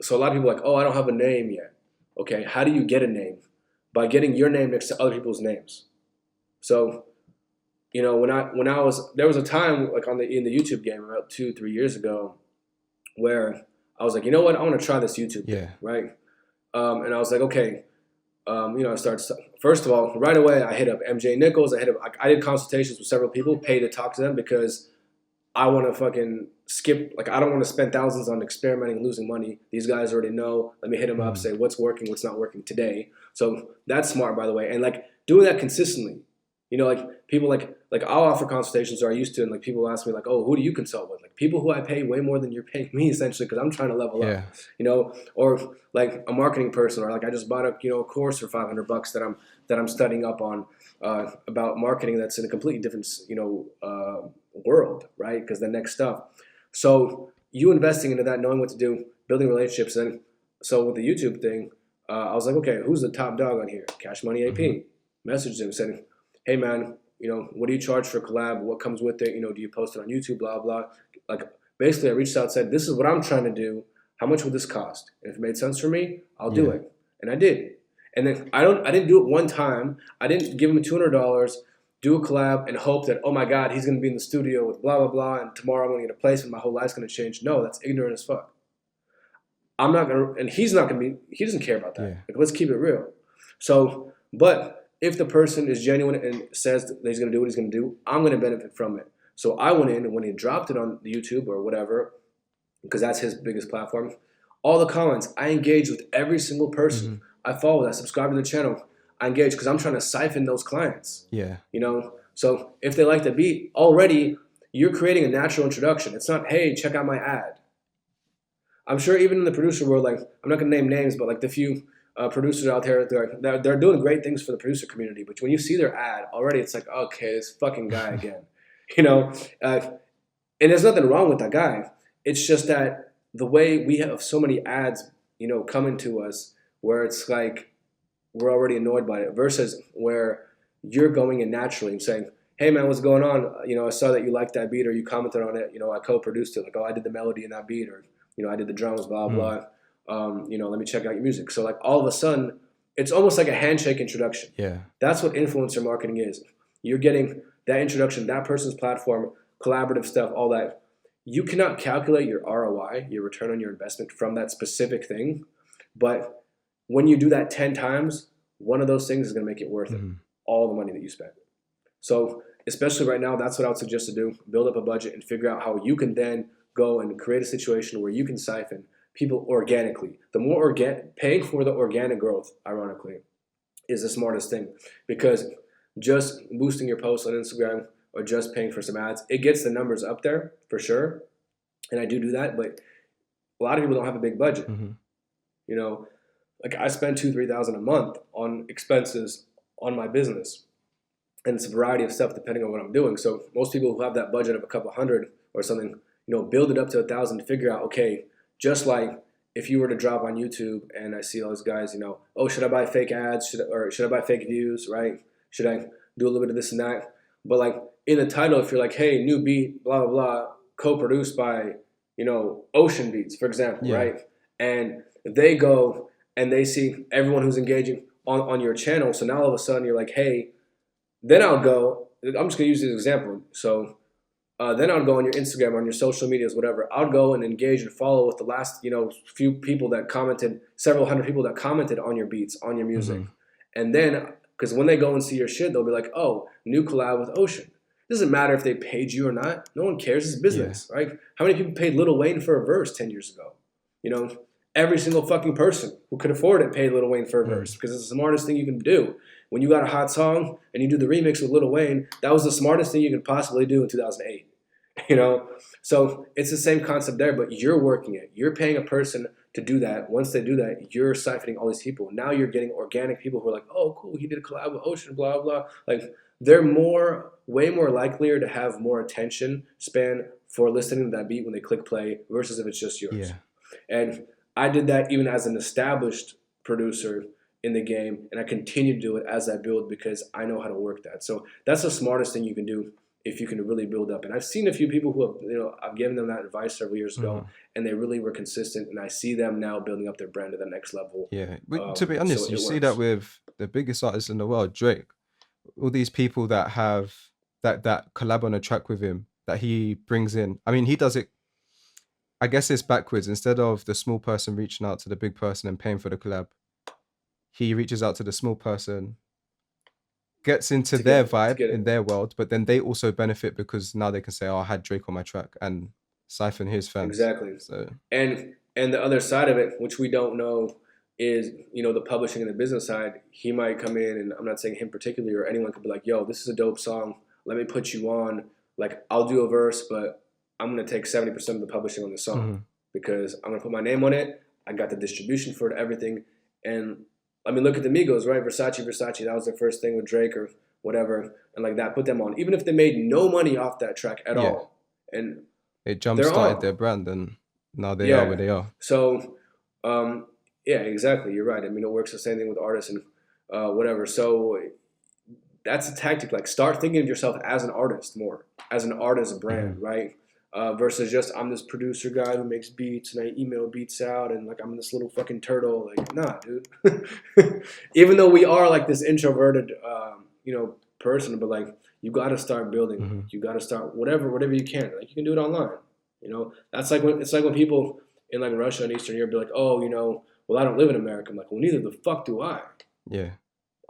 so a lot of people are like, oh, I don't have a name yet. Okay, how do you get a name? By getting your name next to other people's names. So, when I was, there was a time like in the YouTube game about 2-3 years ago where I was like, you know what, I want to try this YouTube thing, right? And I was like, okay, I started, first of all, right away, I hit up MJ Nichols. I did consultations with several people, paid to talk to them, because I want to fucking skip, like, I don't want to spend thousands on experimenting and losing money. These guys already know. Let me hit them up, say what's working, what's not working today. So that's smart, by the way. And like doing that consistently, like people like I'll offer consultations, or I used to, and like people ask me like, oh, who do you consult with? Like people who I pay way more than you're paying me, essentially, because I'm trying to level up, or like a marketing person, or like I just bought a course for $500 that I'm studying up on about marketing that's in a completely different world, right? Because the next stuff. So you investing into that, knowing what to do, building relationships, and so with the YouTube thing, I was like, okay, who's the top dog on here? Cash Money AP. Messaged him, said, hey man, what do you charge for collab? What comes with it? Do you post it on YouTube? Blah blah. Like basically, I reached out, said, this is what I'm trying to do. How much would this cost? And if it made sense for me, I'll do it. And I did. And then I didn't do it one time. I didn't give him $200. Do a collab and hope that, oh my God, he's going to be in the studio with blah, blah, blah, and tomorrow I'm going to get a placement, my whole life's going to change. No, that's ignorant as fuck. I'm not going to, and he's not going to be, he doesn't care about that. Like, let's keep it real. So, but if the person is genuine and says that he's going to do what he's going to do, I'm going to benefit from it. So I went in, and when he dropped it on YouTube or whatever, because that's his biggest platform, all the comments, I engage with every single person I follow that subscribe to the channel. I engage because I'm trying to siphon those clients. So if they like the beat, already you're creating a natural introduction. It's not, hey, check out my ad. I'm sure even in the producer world, like, I'm not gonna name names, but like the few producers out there, they're doing great things for the producer community. But when you see their ad, already it's like, okay, this fucking guy again. And there's nothing wrong with that guy. It's just that the way we have so many ads, coming to us, where it's like, we're already annoyed by it, versus where you're going in naturally and saying, hey man, what's going on? I saw that you liked that beat, or you commented on it. I co-produced it. Like, oh, I did the melody in that beat, or, I did the drums, blah, blah. Let me check out your music. So like all of a sudden, it's almost like a handshake introduction. That's what influencer marketing is. You're getting that introduction, that person's platform, collaborative stuff, all that. You cannot calculate your ROI, your return on your investment, from that specific thing. But when you do that 10 times, one of those things is going to make it worth it, all the money that you spent. So especially right now, that's what I would suggest to do. Build up a budget and figure out how you can then go and create a situation where you can siphon people organically. The more paying for the organic growth, ironically, is the smartest thing, because just boosting your posts on Instagram or just paying for some ads, it gets the numbers up there for sure. And I do that, but a lot of people don't have a big budget. Mm-hmm. You know, like I spend $2,000-3,000 a month on expenses on my business, and it's a variety of stuff depending on what I'm doing. So most people who have that budget of a couple hundred or something, build it up to 1,000 to figure out, okay, just like if you were to drop on YouTube and I see all those guys, oh, should I buy fake ads? Should I buy fake views, right? Should I do a little bit of this and that? But like in the title, if you're like, hey, new beat, blah, blah, blah, co-produced by, Ocean Beats, for example, right? And they go and they see everyone who's engaging on your channel. So now all of a sudden you're like, hey, then I'll go, I'm just going to use this example. So then I'll go on your Instagram, on your social medias, whatever. I'll go and engage and follow with the last, few people that commented, several hundred people that commented on your beats, on your music. Mm-hmm. And then, because when they go and see your shit, they'll be like, oh, new collab with Ocean. It doesn't matter if they paid you or not. No one cares. It's business, right? How many people paid Lil Wayne for a verse 10 years ago? Every single fucking person who could afford it paid Lil Wayne for a verse, because it's the smartest thing you can do. When you got a hot song and you do the remix with Lil Wayne, that was the smartest thing you could possibly do in 2008. So it's the same concept there, but you're working it. You're paying a person to do that. Once they do that, you're siphoning all these people. Now you're getting organic people who are like, oh, cool, he did a collab with Ocean, blah, blah. Like, they're way more likelier to have more attention span for listening to that beat when they click play versus if it's just yours. Yeah. And I did that even as an established producer in the game, and I continue to do it as I build because I know how to work that. So that's the smartest thing you can do if you can really build up. And I've seen a few people who have, I've given them that advice several years ago, and they really were consistent, and I see them now building up their brand to the next level. Yeah, to be honest, so you see that with the biggest artists in the world, Drake. All these people that have that collab on a track with him that he brings in. I mean, he does it, I guess it's backwards. Instead of the small person reaching out to the big person and paying for the collab, he reaches out to the small person, gets into their vibe in their world, but then they also benefit because now they can say, oh, I had Drake on my track, and siphon his fans. Exactly. So and the other side of it, which we don't know, is, the publishing and the business side. He might come in, and I'm not saying him particularly, or anyone could be like, yo, this is a dope song. Let me put you on. Like, I'll do a verse, but I'm going to take 70% of the publishing on the song because I'm going to put my name on it. I got the distribution for it, everything. And I mean, look at the Migos, right? Versace, that was their first thing with Drake or whatever. And like that, put them on. Even if they made no money off that track at all. And it jump-started their brand, and now they are where they are. So, yeah, exactly. You're right. I mean, it works the same thing with artists and whatever. So that's a tactic. Like, start thinking of yourself as an artist more, as an artist brand, right? Versus just, I'm this producer guy who makes beats and I email beats out and like I'm this little fucking turtle. Like, nah, dude. Even though we are like this introverted, person, but like you got to start building. You got to start whatever you can. Like, you can do it online. That's like when people in like Russia and Eastern Europe be like, oh, well, I don't live in America. I'm like, well, neither the fuck do I. Yeah.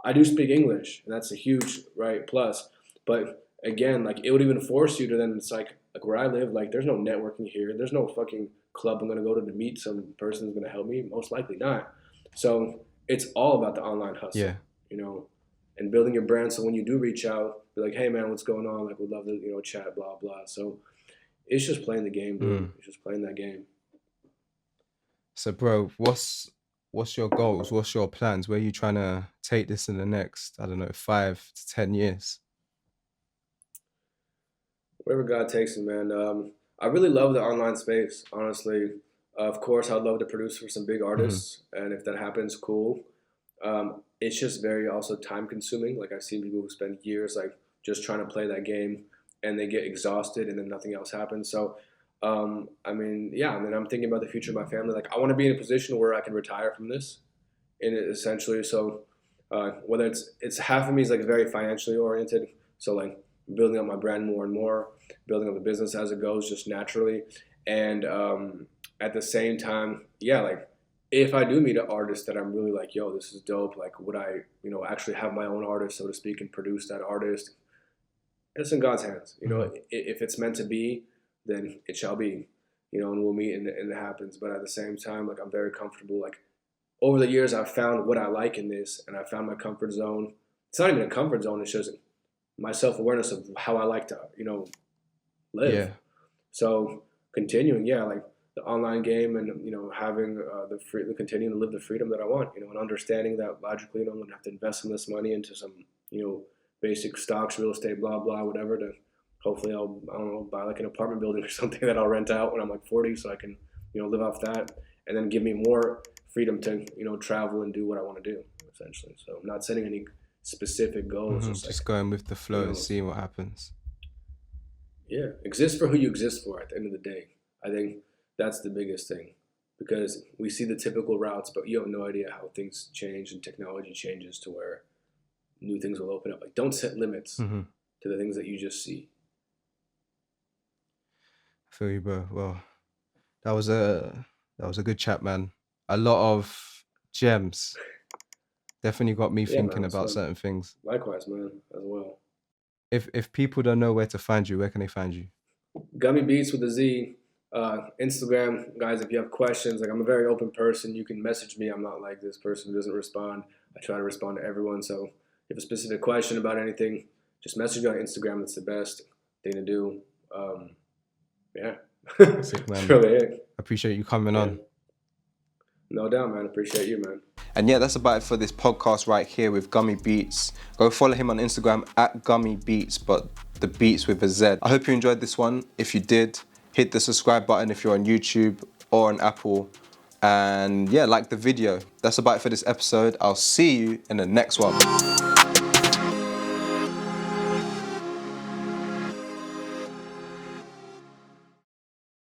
I do speak English, and that's a huge plus. But again, like, it would even force you to then, it's like where I live, like, there's no networking here. There's no fucking club I'm going to go to meet some person who's going to help me. Most likely not. So it's all about the online hustle, and building your brand. So when you do reach out, be like, hey, man, what's going on? Like, we'd love to, chat, blah, blah. So it's just playing the game, dude. It's just playing that game. So, bro, what's your goals? What's your plans? Where are you trying to take this in the next, 5 to 10 years? Wherever God takes me, man. I really love the online space, honestly. Of course, I'd love to produce for some big artists, and if that happens, cool. It's just very also time consuming. Like, I've seen people who spend years like just trying to play that game, and they get exhausted, and then nothing else happens. So, I'm thinking about the future of my family. Like, I want to be in a position where I can retire from this, and essentially, so whether it's half of me is like very financially oriented, so like building up my brand more and more, building up the business as it goes, just naturally, and at the same time, like, if I do meet an artist that I'm really like, yo, this is dope, like, would I, actually have my own artist, so to speak, and produce that artist? It's in God's hands. If it's meant to be, then it shall be. and we'll meet and it happens. But at the same time, like, I'm very comfortable. Like, over the years, I've found what I like in this, and I found my comfort zone. It's not even a comfort zone. It's just my self-awareness of how I like to, live. Yeah. So continuing, like the online game, and having continuing to live the freedom that I want, and understanding that logically, I'm gonna have to invest some of this money into some, basic stocks, real estate, blah blah, whatever. To hopefully, I don't know, buy like an apartment building or something that I'll rent out when I'm like 40, so I can live off that, and then give me more freedom to travel and do what I want to do, essentially. So I'm not setting any specific goals. Just going with the flow and seeing what happens. Yeah, exist for who you exist for at the end of the day. I think that's the biggest thing, because we see the typical routes, but you have no idea how things change and technology changes to where new things will open up. Like, don't set limits to the things that you just see. I feel you, bro. Well, that was a good chat, man. A lot of gems. Definitely got me thinking about certain things. Likewise, man, as well. If people don't know where to find you, where can they find you? Gummy Beatz with a Z. Instagram, guys, if you have questions, like, I'm a very open person. You can message me. I'm not like this person who doesn't respond. I try to respond to everyone. So if you have a specific question about anything, just message me on Instagram. That's the best thing to do. Yeah. Sick, man. That's really it. Appreciate you coming on. No doubt, man. Appreciate you, man. And yeah, that's about it for this podcast right here with Gummy Beatz. Go follow him on Instagram at Gummy Beatz, but the Beats with a Z. I hope you enjoyed this one. If you did, hit the subscribe button if you're on YouTube or on Apple. And yeah, like the video. That's about it for this episode. I'll see you in the next one.